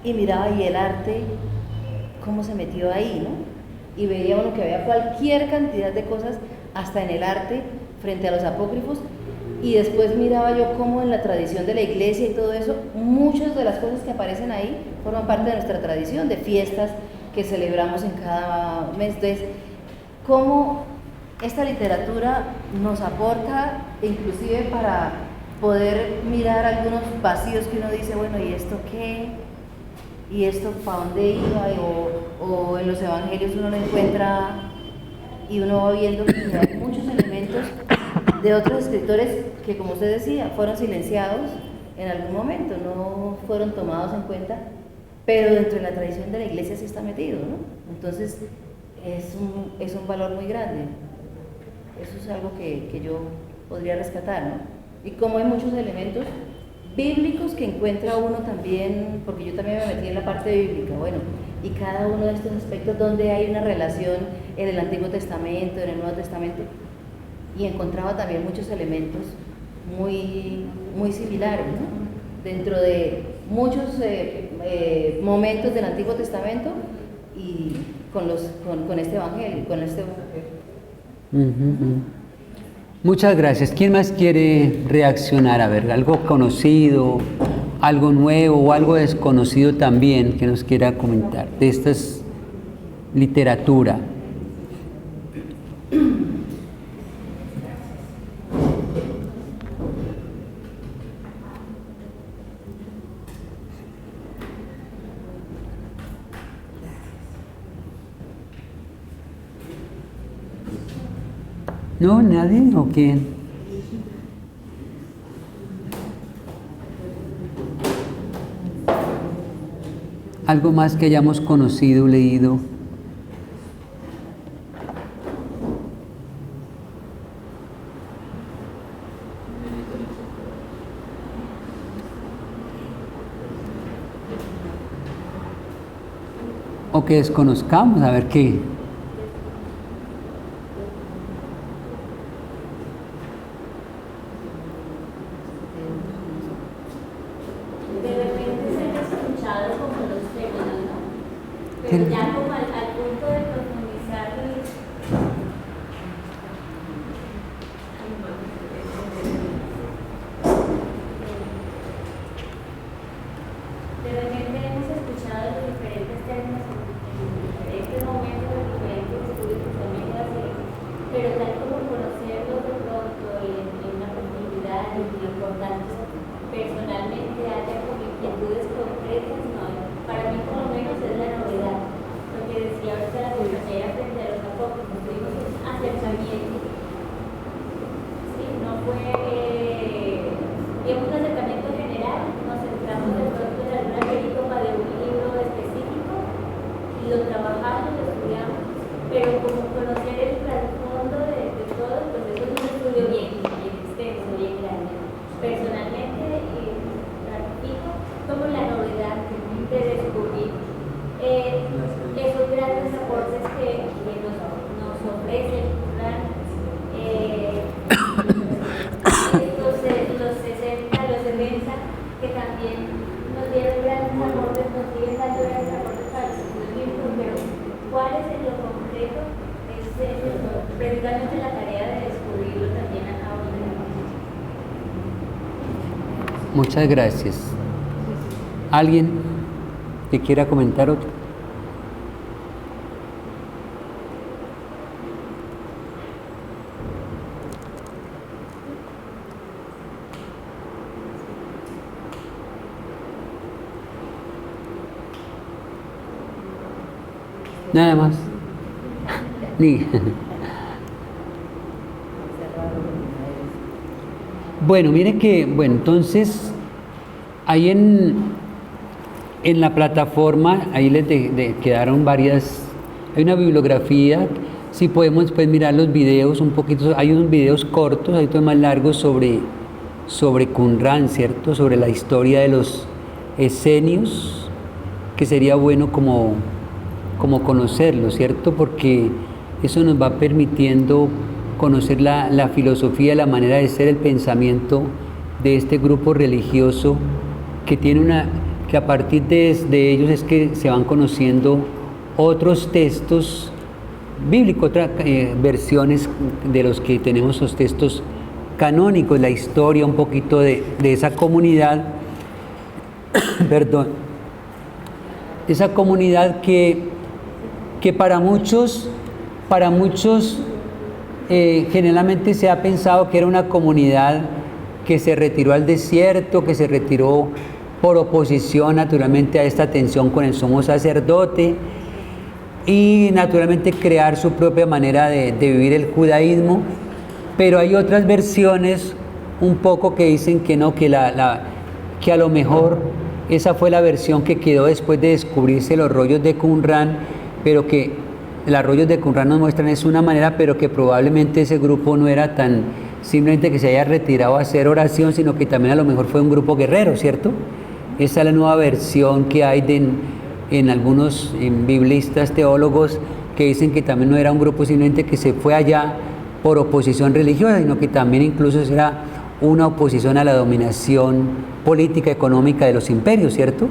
y miraba ahí el arte, cómo se metió ahí, ¿no? Y veía uno que había cualquier cantidad de cosas hasta en el arte frente a los apócrifos. Y después miraba yo cómo en la tradición de la iglesia y todo eso, muchas de las cosas que aparecen ahí forman parte de nuestra tradición, de fiestas que celebramos en cada mes. Entonces, cómo esta literatura nos aporta, inclusive para poder mirar algunos vacíos que uno dice, bueno, ¿y esto qué? ¿Y esto para dónde iba? O en los evangelios uno lo encuentra y uno va viendo que hay muchos elementos de otros escritores que, como usted decía, fueron silenciados en algún momento, no fueron tomados en cuenta, pero dentro de la tradición de la iglesia sí está metido, ¿no? Entonces es un valor muy grande. Eso es algo que yo podría rescatar, ¿no? Y como hay muchos elementos bíblicos que encuentra uno también, porque yo también me metí en la parte bíblica, bueno, y cada uno de estos aspectos donde hay una relación en el Antiguo Testamento, en el Nuevo Testamento, y encontraba también muchos elementos muy, muy similares, ¿no? Dentro de muchos momentos del Antiguo Testamento y con este Evangelio, con este Evangelio. Muchas gracias. ¿Quién más quiere reaccionar? A ver, algo conocido, algo nuevo o algo desconocido también que nos quiera comentar de esta literatura. ¿No? ¿Nadie? ¿O quién? ¿Algo más que hayamos conocido, leído? O que desconozcamos, a ver qué. Pero ya como al punto de profundizar de repente hemos escuchado los diferentes términos en este momento, de diferentes estudios también pero tal como conocerlos de pronto en una profundidad y lo importante personalmente haya como inquietudes concretas, no, para mí por lo menos es la novedad. Lo que decía ahorita la compañera frente a los apócrifos, tuvimos un acercamiento, ¿sí? No fue, digamos, un acercamiento general, nos centramos de pronto en alguna perícopa de un libro específico y lo trabajamos, lo estudiamos, pero como conocer el trasfondo de todo, pues eso es un estudio bien extenso, bien grande. Personalmente, practico como la novedad de descubrir esos grandes aportes que nos ofrece el Corán, los 60, los 70, que también nos dieron grandes aportes, nos siguen dando grandes aportes para los estudios bíblicos, pero ¿cuáles en lo concreto? Es precisamente la tarea de descubrirlo también a cada uno de nosotros. Muchas gracias. ¿Alguien que quiera comentar otro? Nada más. Ni. Bueno, mire que, entonces, ahí en la plataforma, ahí les quedaron varias, hay una bibliografía, si podemos después mirar los videos un poquito, hay unos videos cortos, hay otros más largos sobre Qumran, ¿cierto? Sobre la historia de los esenios, que sería bueno como conocerlo, ¿cierto? Porque eso nos va permitiendo conocer la filosofía, la manera de ser, el pensamiento de este grupo religioso que tiene que a partir de ellos es que se van conociendo otros textos bíblicos, otras versiones de los que tenemos los textos canónicos, la historia un poquito de esa comunidad, perdón, esa comunidad que para muchos generalmente se ha pensado que era una comunidad que se retiró al desierto, que se retiró por oposición naturalmente a esta tensión con el sumo sacerdote y naturalmente crear su propia manera de vivir el judaísmo, pero hay otras versiones un poco que dicen que no, que a lo mejor esa fue la versión que quedó después de descubrirse los rollos de Qumran, pero que los rollos de Qumran nos muestran es una manera, pero que probablemente ese grupo no era tan simplemente que se haya retirado a hacer oración, sino que también a lo mejor fue un grupo guerrero, ¿cierto? Esa es la nueva versión que hay en algunos biblistas, teólogos, que dicen que también no era un grupo simplemente que se fue allá por oposición religiosa, sino que también incluso era una oposición a la dominación política, económica de los imperios, ¿cierto?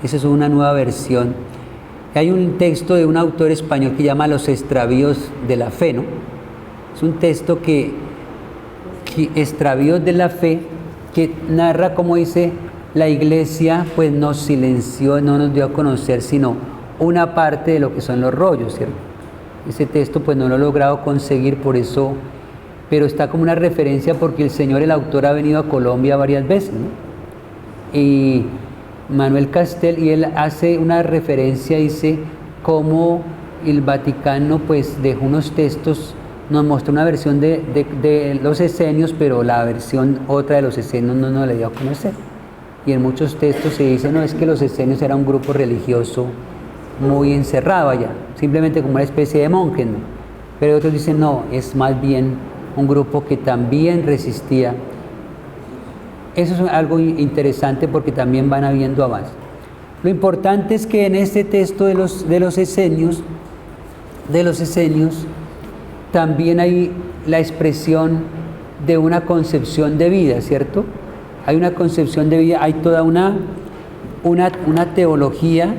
Esa es una nueva versión. Hay un texto de un autor español que llama Los extravíos de la fe, ¿no? Es un texto que extravíos de la fe, que narra cómo dice la iglesia pues nos silenció, no nos dio a conocer sino una parte de lo que son los rollos, ¿cierto? Ese texto pues no lo he logrado conseguir, por eso, pero está como una referencia porque el señor, el autor, ha venido a Colombia varias veces, ¿no? Y Manuel Castel, y él hace una referencia, dice cómo el Vaticano pues dejó unos textos, nos mostró una versión de los esenios, pero la versión otra de los esenios no nos la dio a conocer. Y en muchos textos se dice, no, es que los esenios era un grupo religioso muy encerrado allá, simplemente como una especie de monjes, ¿no? Pero otros dicen, no, es más bien un grupo que también resistía. Eso es algo interesante porque también van habiendo avances. Lo importante es que en este texto de los esenios, también hay la expresión de una concepción de vida, ¿cierto? Hay una concepción de vida, hay toda una teología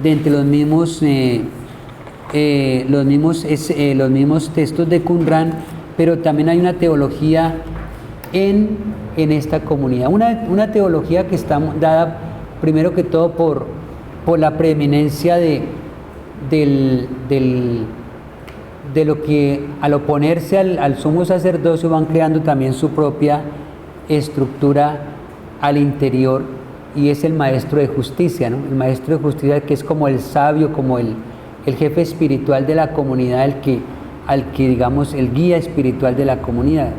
de entre los mismos textos de Qumran, pero también hay una teología en esta comunidad, una teología que está dada primero que todo por la preeminencia de lo que al oponerse al sumo sacerdocio van creando también su propia estructura al interior, y es el maestro de justicia, ¿no? El maestro de justicia, que es como el sabio, como el jefe espiritual de la comunidad, al que digamos el guía espiritual de la comunidad.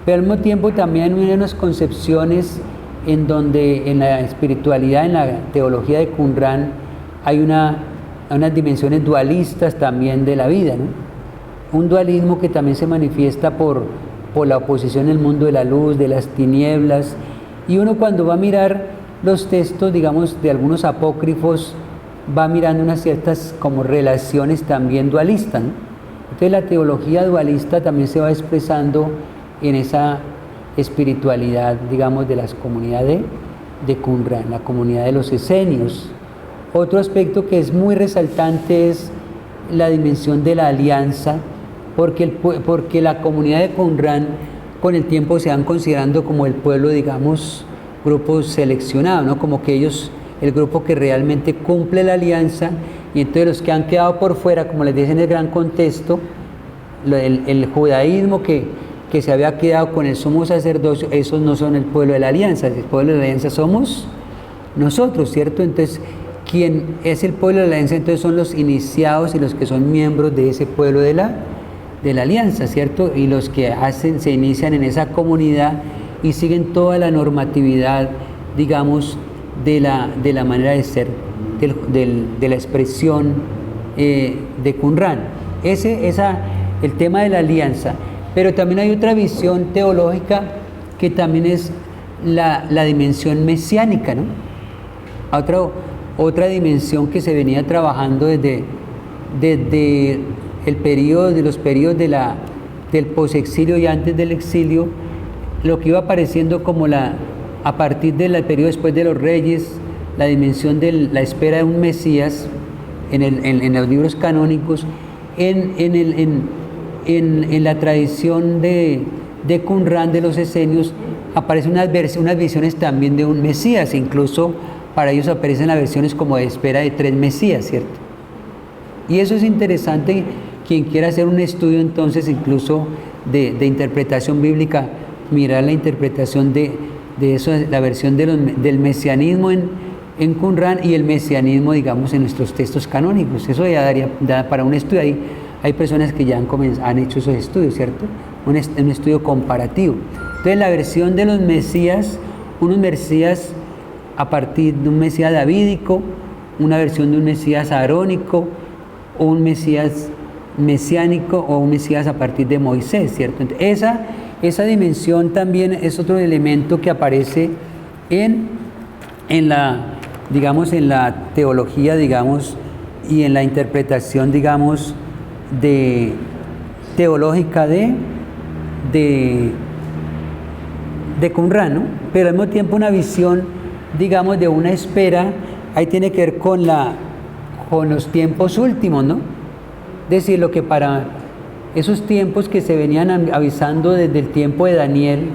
Pero al mismo tiempo también hay unas concepciones en donde en la espiritualidad, en la teología de Qumran, hay unas dimensiones dualistas también de la vida, ¿no? Un dualismo que también se manifiesta por la oposición en el mundo de la luz, de las tinieblas, y uno cuando va a mirar los textos, digamos, de algunos apócrifos, va mirando unas ciertas como relaciones también dualistas, ¿no? Entonces la teología dualista también se va expresando en esa espiritualidad, digamos, de las comunidades de Qumran, la comunidad de los esenios. Otro aspecto que es muy resaltante es la dimensión de la alianza, porque la comunidad de Qumran con el tiempo se van considerando como el pueblo, digamos, grupo seleccionado, ¿no? Como que ellos, el grupo que realmente cumple la alianza, y entonces los que han quedado por fuera, como les dije en el gran contexto, el judaísmo que se había quedado con el sumo sacerdocio, esos no son el pueblo de la alianza, el pueblo de la alianza somos nosotros, ¿cierto? Entonces, quien es el pueblo de la alianza, entonces son los iniciados y los que son miembros de ese pueblo de la alianza, ¿cierto? Y los que se inician en esa comunidad y siguen toda la normatividad, digamos, de la manera de ser, de la expresión de Qumran. El tema de la alianza. Pero también hay otra visión teológica que también es la dimensión mesiánica, ¿no? Otra dimensión que se venía trabajando desde los periodos del posexilio y antes del exilio, lo que iba apareciendo como a partir del periodo después de los reyes, la dimensión de la espera de un Mesías en los libros canónicos, en la tradición de Qumran, de los esenios, aparecen unas visiones también de un Mesías, incluso para ellos aparecen las versiones como de espera de 3 Mesías, ¿cierto? Y eso es interesante, quien quiera hacer un estudio entonces incluso de interpretación bíblica, mirar la interpretación de eso, la versión del mesianismo en Qumran y el mesianismo, digamos, en nuestros textos canónicos. Eso ya da para un estudio. Hay personas que ya han hecho esos estudios, ¿cierto? Un estudio comparativo. Entonces la versión de los Mesías unos Mesías a partir de un Mesías davídico, una versión de un Mesías arónico, o un Mesías mesiánico, o un Mesías a partir de Moisés, ¿cierto? Entonces, esa dimensión también es otro elemento que aparece en la, digamos, en la teología, digamos, y en la interpretación, digamos, teológica de Qumran, ¿no? Pero al mismo tiempo una visión, digamos, de una espera, ahí tiene que ver con los tiempos últimos, ¿no? Es decir, lo que para esos tiempos que se venían avisando desde el tiempo de Daniel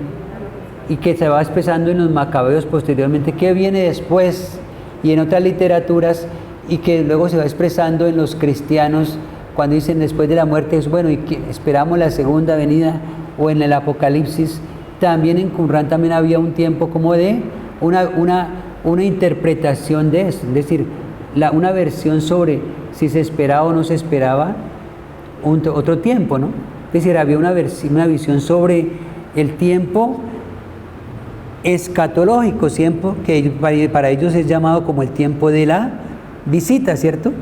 y que se va expresando en los Macabeos posteriormente, ¿qué viene después? Y en otras literaturas, y que luego se va expresando en los cristianos cuando dicen después de la muerte, es bueno, y que esperamos la segunda venida, o en el Apocalipsis. También en Qumran también había un tiempo como de una interpretación de eso, es decir, una versión sobre si se esperaba o no se esperaba otro tiempo, ¿no? Es decir, había una visión sobre el tiempo escatológico, tiempo que para ellos es llamado como el tiempo de la visita, ¿cierto?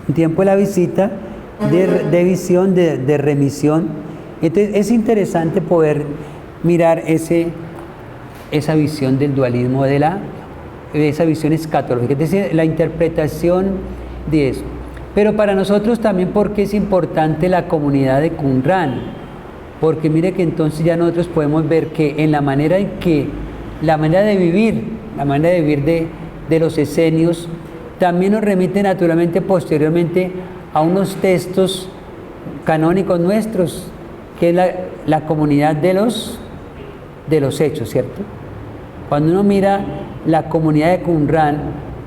El tiempo de la visita, de visión, de remisión. Entonces es interesante poder mirar esa visión del dualismo, de esa visión escatológica, es decir, la interpretación de eso. Pero para nosotros también, ¿porque es importante la comunidad de Qumran? Porque mire que entonces ya nosotros podemos ver que en la manera de vivir de los esenios, también nos remite naturalmente posteriormente a unos textos canónicos nuestros, que es la comunidad de los hechos, ¿cierto? Cuando uno mira la comunidad de Qumran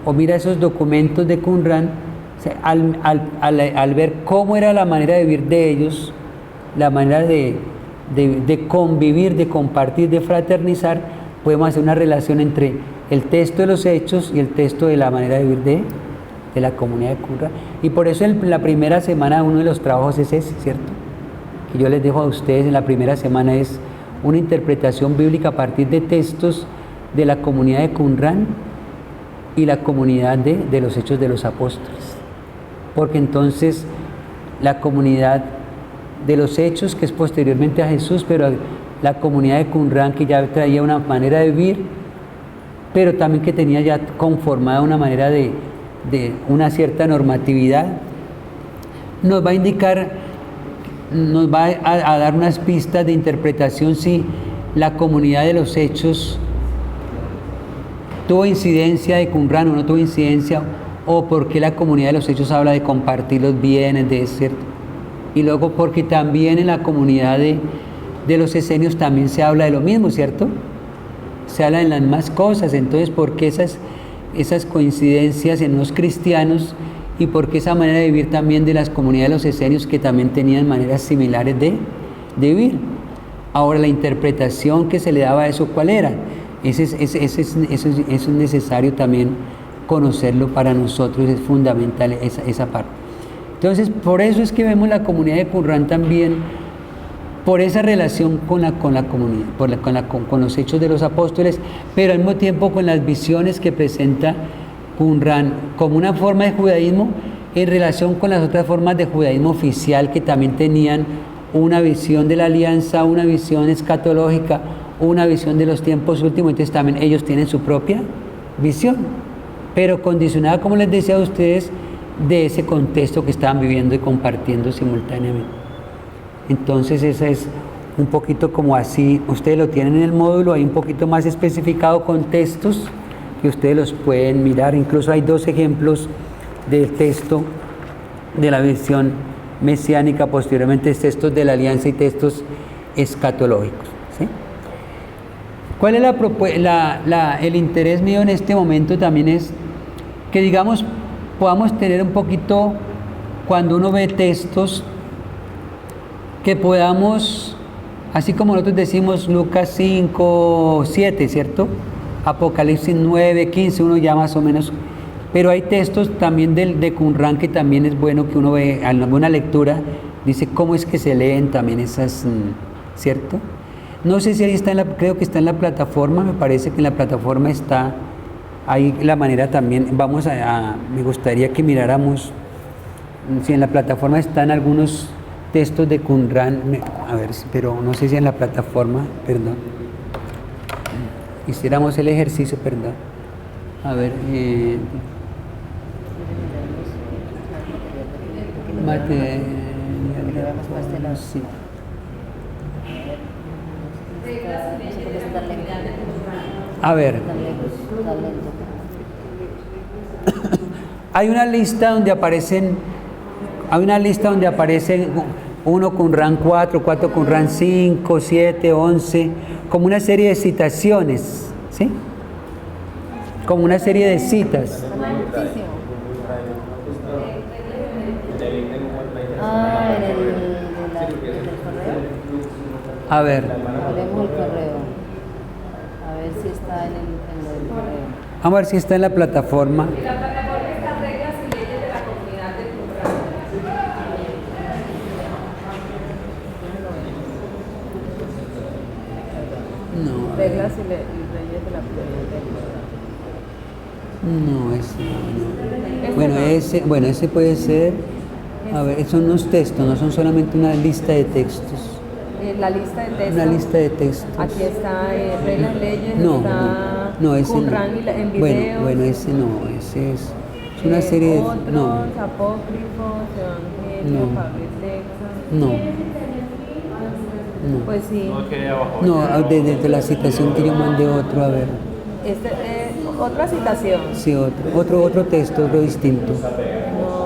o mira esos documentos de Qumran, al ver cómo era la manera de vivir de ellos, la manera de convivir, de compartir, de fraternizar, podemos hacer una relación entre el texto de los hechos y el texto de la manera de vivir de la comunidad de Qumran. Y por eso en la primera semana uno de los trabajos es ese, ¿cierto? Que yo les dejo a ustedes en la primera semana, es una interpretación bíblica a partir de textos de la comunidad de Qumran y la comunidad de los Hechos de los Apóstoles. Porque entonces la comunidad de los Hechos, que es posteriormente a Jesús, pero la comunidad de Qumran, que ya traía una manera de vivir, pero también que tenía ya conformada una manera de una cierta normatividad, nos va a indicar, nos va a dar unas pistas de interpretación si la comunidad de los Hechos tuvo incidencia de Qumran o no tuvo incidencia, o por qué la comunidad de los Hechos habla de compartir los bienes, de cierto. Y luego porque también en la comunidad de los esenios también se habla de lo mismo, ¿cierto? Se habla de las mismas cosas. Entonces, ¿por qué esas coincidencias en los cristianos, y por qué esa manera de vivir también de las comunidades de los esenios, que también tenían maneras similares de vivir? Ahora, la interpretación que se le daba a eso, ¿cuál era? Eso es necesario también conocerlo para nosotros, es fundamental esa parte. Entonces, por eso es que vemos la comunidad de Qumran también, por esa relación con la comunidad, con los hechos de los apóstoles, pero al mismo tiempo con las visiones que presenta Qumran como una forma de judaísmo en relación con las otras formas de judaísmo oficial, que también tenían una visión de la alianza, una visión escatológica, una visión de los tiempos últimos. Entonces también ellos tienen su propia visión, pero condicionada, como les decía a ustedes, de ese contexto que estaban viviendo y compartiendo simultáneamente. Entonces esa es un poquito como así, ustedes lo tienen en el módulo, hay un poquito más especificado con textos que ustedes los pueden mirar. Incluso hay 2 ejemplos del texto de la versión mesiánica, posteriormente textos de la alianza y textos escatológicos, ¿sí? ¿Cuál es el interés mío en este momento? También es que, digamos, podamos tener un poquito, cuando uno ve textos, que podamos, así como nosotros decimos Lucas 5, 7, ¿cierto? Apocalipsis 9, 15, uno ya más o menos, pero hay textos también de Qumran que también es bueno que uno ve en alguna lectura, dice cómo es que se leen también esas, ¿cierto? No sé si ahí está creo que está en la plataforma, me parece que en la plataforma está ahí la manera también. Me gustaría que miráramos si en la plataforma están algunos textos de Qumran, a ver, pero no sé si en la plataforma, perdón. Hiciéramos el ejercicio, perdón. A ver, sí. A ver, hay una lista donde aparecen 1 Qumran 4, 4 Qumran 5, 7, 11, como una serie de citaciones, ¿sí? Como una serie de citas. A ver. Hablemos el correo. A ver si está en el correo. Vamos a ver si está en la plataforma. En la plataforma están reglas y leyes de la comunidad de Qumran. No. Reglas y leyes de la comunidad de Qumran. No, bueno, ese puede ser. A ver, son unos textos, no son solamente una lista de textos. La lista de textos. Una lista de textos. Aquí está reglas, leyes, No, está no, ese Qumran no. en videos. Bueno, ese no, ese es una serie de. Otros, No, apócrifos, evangelio, No. Pablexa. no. Pues sí. No, que abajo. No, desde la citación que yo mandé otro, a ver. Otra citación. Sí, otro texto, otro distinto. No,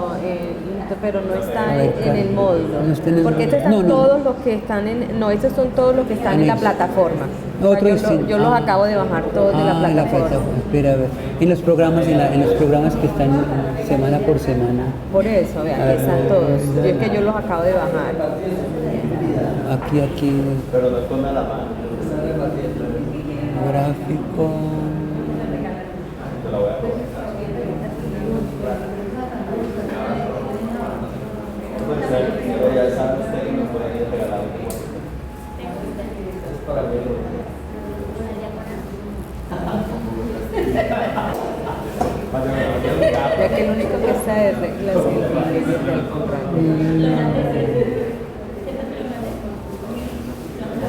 pero no está A ver, en el módulo. no está en el Porque estos están módulo. No, no. todos los que están en. No, estos son todos los que están en la plataforma. Otro yo distinto. yo los acabo de bajar todos de la plataforma. Espera, a ver. En los programas que están semana por semana. Por eso, vean, A ver, aquí están todos. Yo es que yo los acabo de bajar. Aquí. Pero no esconda la mano. Gráfico. Te la voy a poner. Ya sabes que nos pueden regalar un Ya que el único que está de reglas es el del Qumran.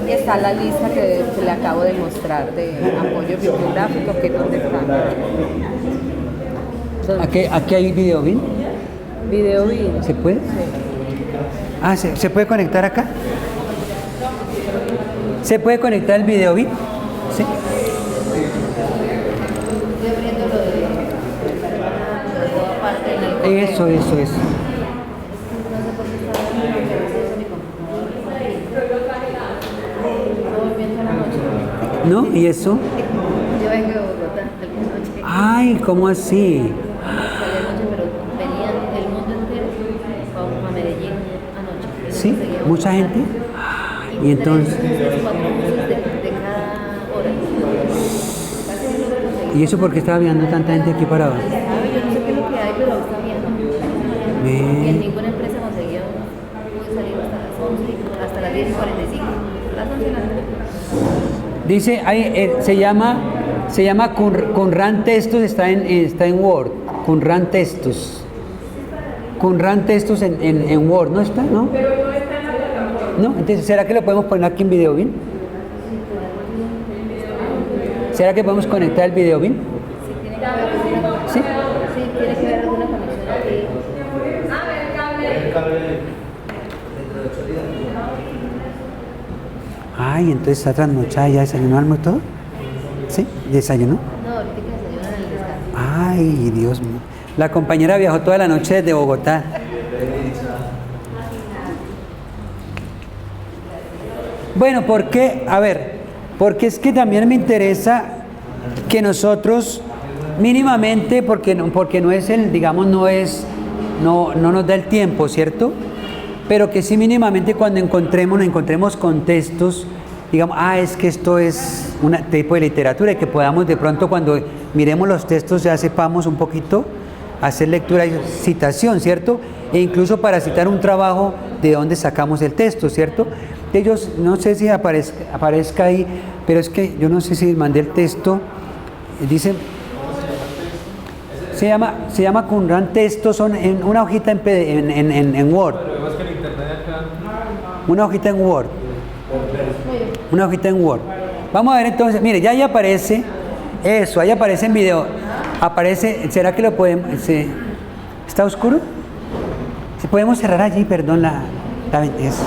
Y está la lista que le acabo de mostrar de apoyo bibliográfico, que es donde están. Aquí hay video, ¿bien? Video bien. ¿Se puede? Sí. Ah, ¿se puede conectar acá? ¿Se puede conectar el video, ¿bien? Sí. Eso. ¿No? ¿Y eso? Yo vengo de Bogotá, alguna noche. Ay, ¿cómo así? Salí anoche, pero venían el mundo entero a Medellín anoche. ¿Sí? ¿Mucha gente? Y entonces. 4 buses de cada hora. Casi no logro conseguir. ¿Y eso por qué estaba viendo tanta gente aquí parada? Yo no sé qué es lo que hay, pero está viendo. Y en ninguna empresa conseguía, pude salir hasta las 11, hasta las 10:45. Las 11 de la noche. Dice, se llama Qumran Textos, está en Word. Qumran Textos. Qumran Textos en Word, ¿no está? ¿No? Pero no está en la plataforma. ¿No? Entonces, ¿será que lo podemos poner aquí en video bien? ¿Será que podemos conectar el video bien? ¿Sí? Sí, tiene que haber alguna conexión aquí. Ay, entonces está trasnochada, ¿ya desayunó, almuerzo todo? ¿Sí? ¿Desayunó? No, ahorita que desayunan en el descanso. Ay, Dios mío. La compañera viajó toda la noche desde Bogotá. Bueno, ¿por qué? A ver, porque es que también me interesa que nosotros mínimamente, porque no es el, digamos, no nos da el tiempo, ¿cierto? Pero que sí mínimamente cuando nos encontremos con textos, digamos, es que esto es un tipo de literatura y que podamos de pronto cuando miremos los textos ya sepamos un poquito hacer lectura y citación, ¿cierto? E incluso para citar un trabajo de dónde sacamos el texto, ¿cierto? ellos, no sé si aparezca ahí, pero es que yo no sé si mandé el texto, dice, se llama Qumran texto, son en una hojita en Word. Una hojita en Word. Una hojita en Word. Vamos a ver entonces, mire, ya ahí aparece eso, ahí aparece en video. Aparece, ¿será que lo podemos? ¿Está oscuro? Si podemos cerrar allí, perdón, la eso.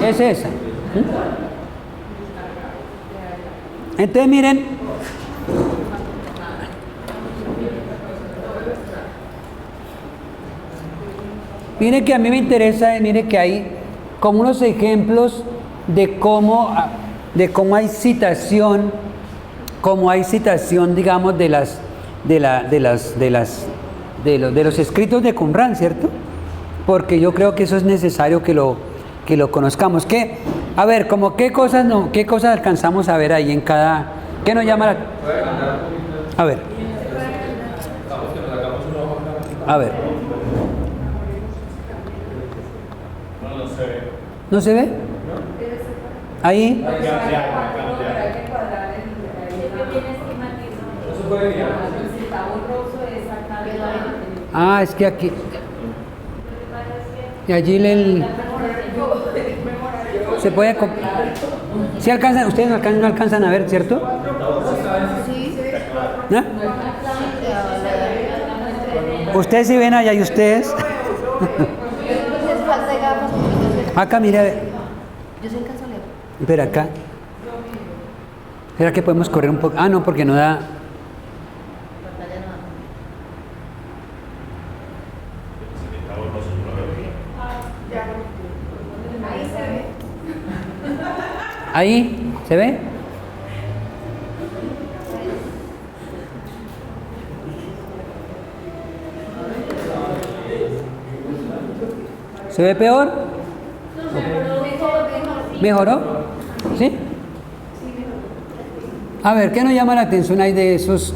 Es esa. Entonces miren, miren que a mí me interesa, mire que hay como unos ejemplos de cómo hay citación, digamos, de los escritos de Qumran, ¿cierto? Porque yo creo que eso es necesario que lo conozcamos. A ver, como qué cosas alcanzamos a ver ahí en cada, ¿qué nos llama la? A ver. A ver. ¿No se ve? Ahí. Ah, es que aquí. Y allí se puede. ¿Sí alcanzan? Ustedes no alcanzan a ver, ¿cierto? ¿No? Ustedes sí ven allá y ustedes. Acá, mire, a ver. Yo soy cancelero. Espera, acá. ¿Será que podemos correr un poco? Ah, no, porque no da. Ahí, ¿se ve? ¿Se ve peor? ¿Mejoró? ¿Sí? A ver, ¿qué nos llama la atención ahí de esos?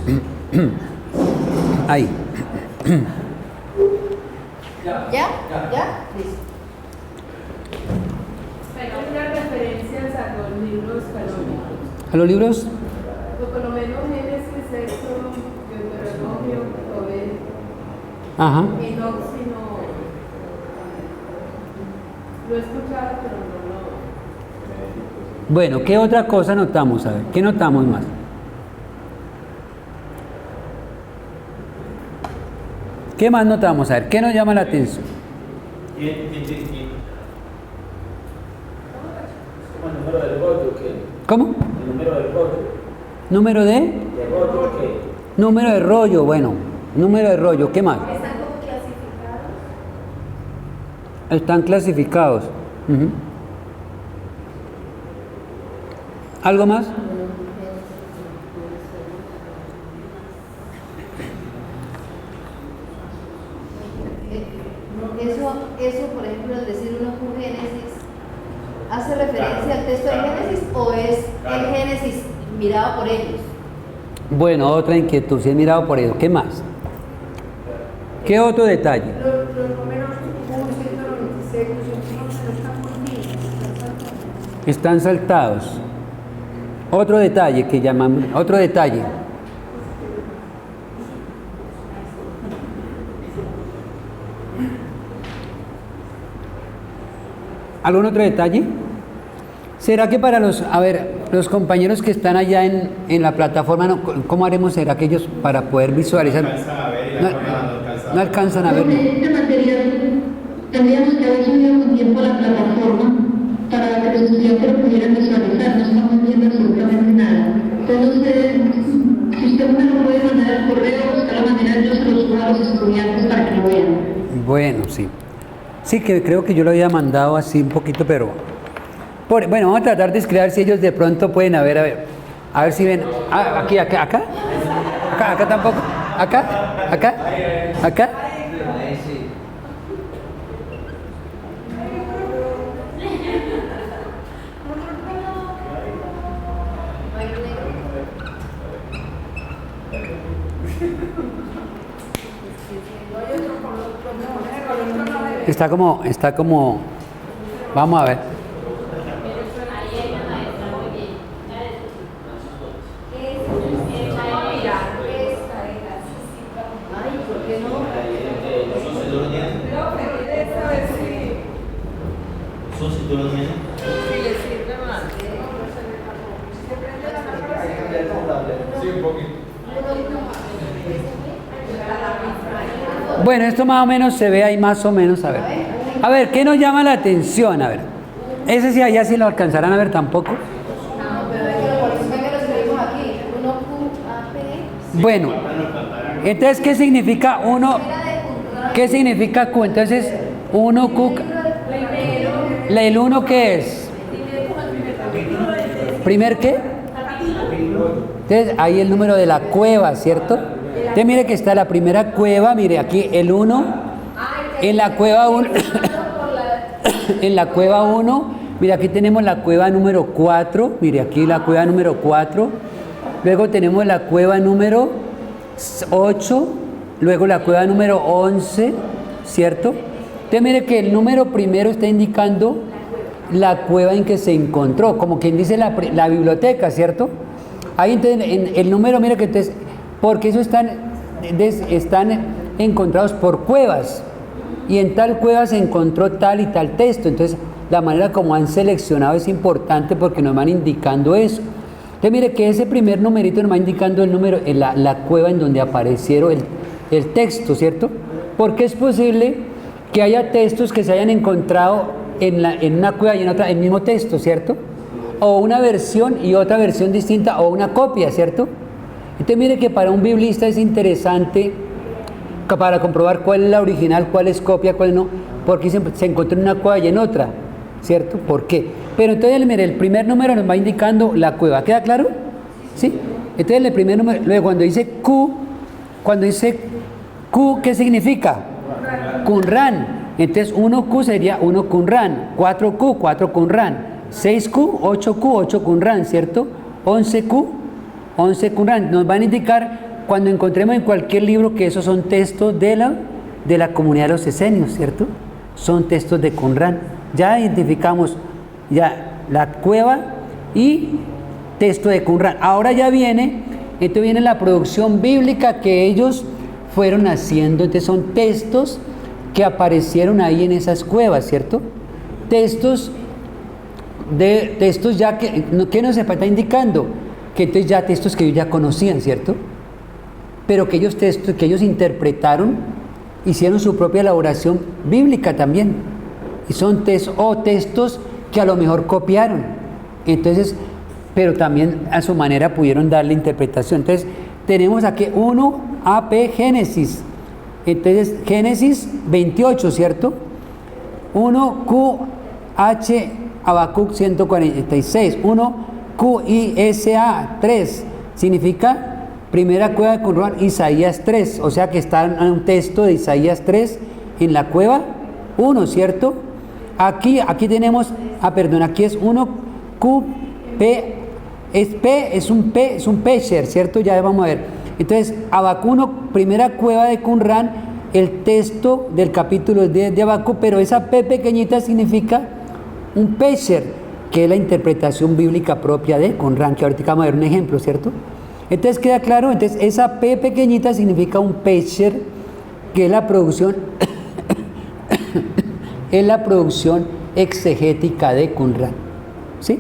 Ahí. ¿Ya? Listo. Hay unas referencias a los libros canónicos. ¿A los libros? O por lo menos Génesis, Éxodo, Deuteronomio, Tobit, Ajá. Enoc, lo he escuchado, pero no. Bueno, ¿qué otra cosa notamos? A ver, ¿qué notamos más? ¿Qué más notamos? A ver, ¿qué nos llama la atención? ¿Cómo el número del rollo qué? ¿Cómo? El número del rollo. ¿Número de? ¿De rollo qué? Número de rollo, bueno. Número de rollo, ¿qué más? ¿Están como clasificados? Están clasificados. Uh-huh. ¿Algo más? Eso, por ejemplo, al decir uno con Génesis, ¿hace referencia al texto de Génesis o es el Génesis mirado por ellos? Bueno, otra inquietud, si es mirado por ellos. ¿Qué más? ¿Qué otro detalle? Los números 196, Están saltados. Otro detalle que llamamos, otro detalle. ¿Algún otro detalle? ¿Será que para los compañeros que están allá en la plataforma, cómo haremos? ¿Será que ellos para poder visualizar? No alcanzan a ver. Este material tendríamos que haber subido con tiempo a la plataforma para que los estudiantes lo pudieran visualizar. No estamos viendo absolutamente nada. Entonces, si usted me lo puede mandar al correo, buscar la manera, yo se lo subo a los estudiantes para que lo vean. Bueno, sí. Sí, que creo que yo lo había mandado así un poquito, pero... bueno, vamos a tratar de escribir si ellos de pronto pueden a ver si ven. Ah, aquí, acá tampoco. Acá. Está como, vamos a ver. Bueno, esto más o menos se ve ahí más o menos, a ver. A ver, ¿qué nos llama la atención? A ver, ese sí allá sí lo alcanzarán a ver tampoco. Bueno, entonces, ¿qué significa uno? ¿Qué significa Q? Entonces, 1Q, ¿el 1 qué es? ¿Primer qué? Entonces, ahí el número de la cueva, ¿cierto? Entonces, mire que está la primera cueva, mire aquí el 1, en la cueva 1, en la cueva 1, mire aquí tenemos la cueva número 4, mire aquí la cueva número 4, luego tenemos la cueva número 8, luego la cueva número 11, ¿cierto? Entonces mire que el número primero está indicando la cueva en que se encontró, como quien dice la biblioteca, ¿cierto? Ahí entonces en el número, mire que entonces, porque eso están encontrados por cuevas, y en tal cueva se encontró tal y tal texto. Entonces la manera como han seleccionado es importante porque nos van indicando eso. Entonces mire que ese primer numerito nos va indicando el número, la cueva en donde aparecieron el texto, ¿cierto? Porque es posible que haya textos que se hayan encontrado en una cueva y en otra, el mismo texto, ¿cierto? O una versión y otra versión distinta, o una copia, ¿cierto? Entonces mire que para un biblista es interesante para comprobar cuál es la original, cuál es copia, cuál no, porque se encontró en una cueva y en otra, ¿cierto? ¿Por qué? Pero entonces mire, el primer número nos va indicando la cueva, ¿queda claro? ¿Sí? Entonces el primer número, luego cuando dice Q, ¿qué significa? Qumran. Entonces 1Q sería 1 Qumran, 4Q, 4 Qumran, 6Q, 8Q, 8 Qumran, ¿cierto? 11Q, 11 Qumran. Nos van a indicar cuando encontremos en cualquier libro que esos son textos de la comunidad de los esenios, ¿cierto? Son textos de Qumran. Ya identificamos ya la cueva y texto de Qumran. Ahora ya viene la producción bíblica que ellos fueron haciendo. Entonces son textos que aparecieron ahí en esas cuevas, ¿cierto? Textos ya que nos está indicando que entonces ya textos que ellos ya conocían, ¿cierto? Pero que ellos interpretaron, hicieron su propia elaboración bíblica también, y son textos que a lo mejor copiaron, entonces, pero también a su manera pudieron darle interpretación. Entonces tenemos aquí 1 AP Génesis, entonces Génesis 28, ¿cierto? 1 QH Habacuc 146, 1 QISA 3, significa primera cueva de Qumran, Isaías 3, o sea que está en un texto de Isaías 3 en la cueva 1, ¿cierto? Aquí tenemos, aquí es 1 QP, es un Pesher, ¿cierto? Ya vamos a ver. Entonces, Habacuc 1, primera cueva de Qumran, el texto del capítulo 10 de Habacuc, pero esa P pequeñita significa un Pesher, que es la interpretación bíblica propia de Qumran, que ahorita vamos a ver un ejemplo, ¿cierto? Entonces queda claro, entonces esa P pequeñita significa un Pesher, que es la producción exegética de Qumran, ¿sí?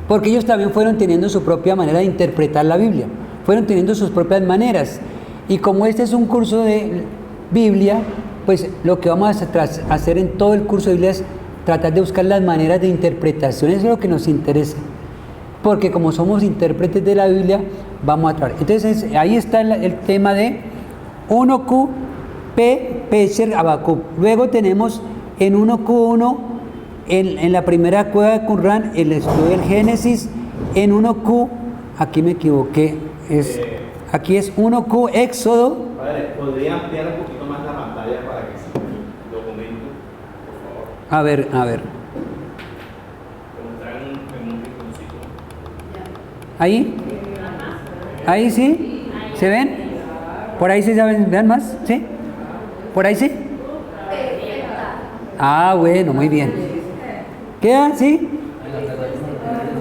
Porque ellos también fueron teniendo su propia manera de interpretar la Biblia, fueron teniendo sus propias maneras, y como este es un curso de Biblia, pues lo que vamos a hacer en todo el curso de Biblia es tratar de buscar las maneras de interpretación, eso es lo que nos interesa. Porque como somos intérpretes de la Biblia, vamos a tratar. Entonces ahí está el tema de 1Q, Pesher, Habacuc. Luego tenemos en 1Q1, en la primera cueva de Qumran, el estudio del Génesis. En 1Q, aquí me equivoqué, aquí es 1Q, Éxodo. Padre, ¿podría ampliar un poquito más la pantalla para que se documento, por favor? A ver. Ahí sí, ¿se ven? Por ahí sí, ¿vean más? ¿Sí? ¿Por ahí sí? Ah, bueno, muy bien. ¿Queda? ¿Sí?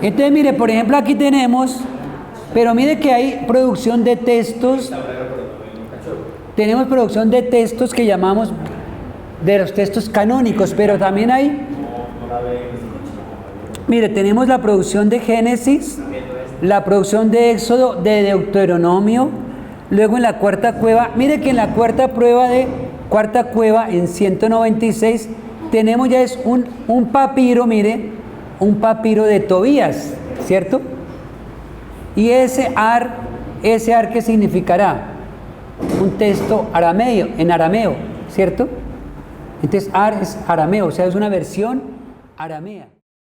Entonces, mire, por ejemplo, aquí tenemos, pero mire que hay producción de textos. Tenemos producción de textos que llamamos de los textos canónicos, pero también hay, mire, tenemos la producción de Génesis, la producción de Éxodo, de Deuteronomio, luego en la cuarta cueva, mire que en la cuarta cueva en 196 tenemos ya es un papiro, mire, un papiro de Tobías, ¿cierto? Y ese ar ¿qué significará? Un texto arameo, en arameo, ¿cierto? Entonces ar es arameo, o sea, es una versión aramea.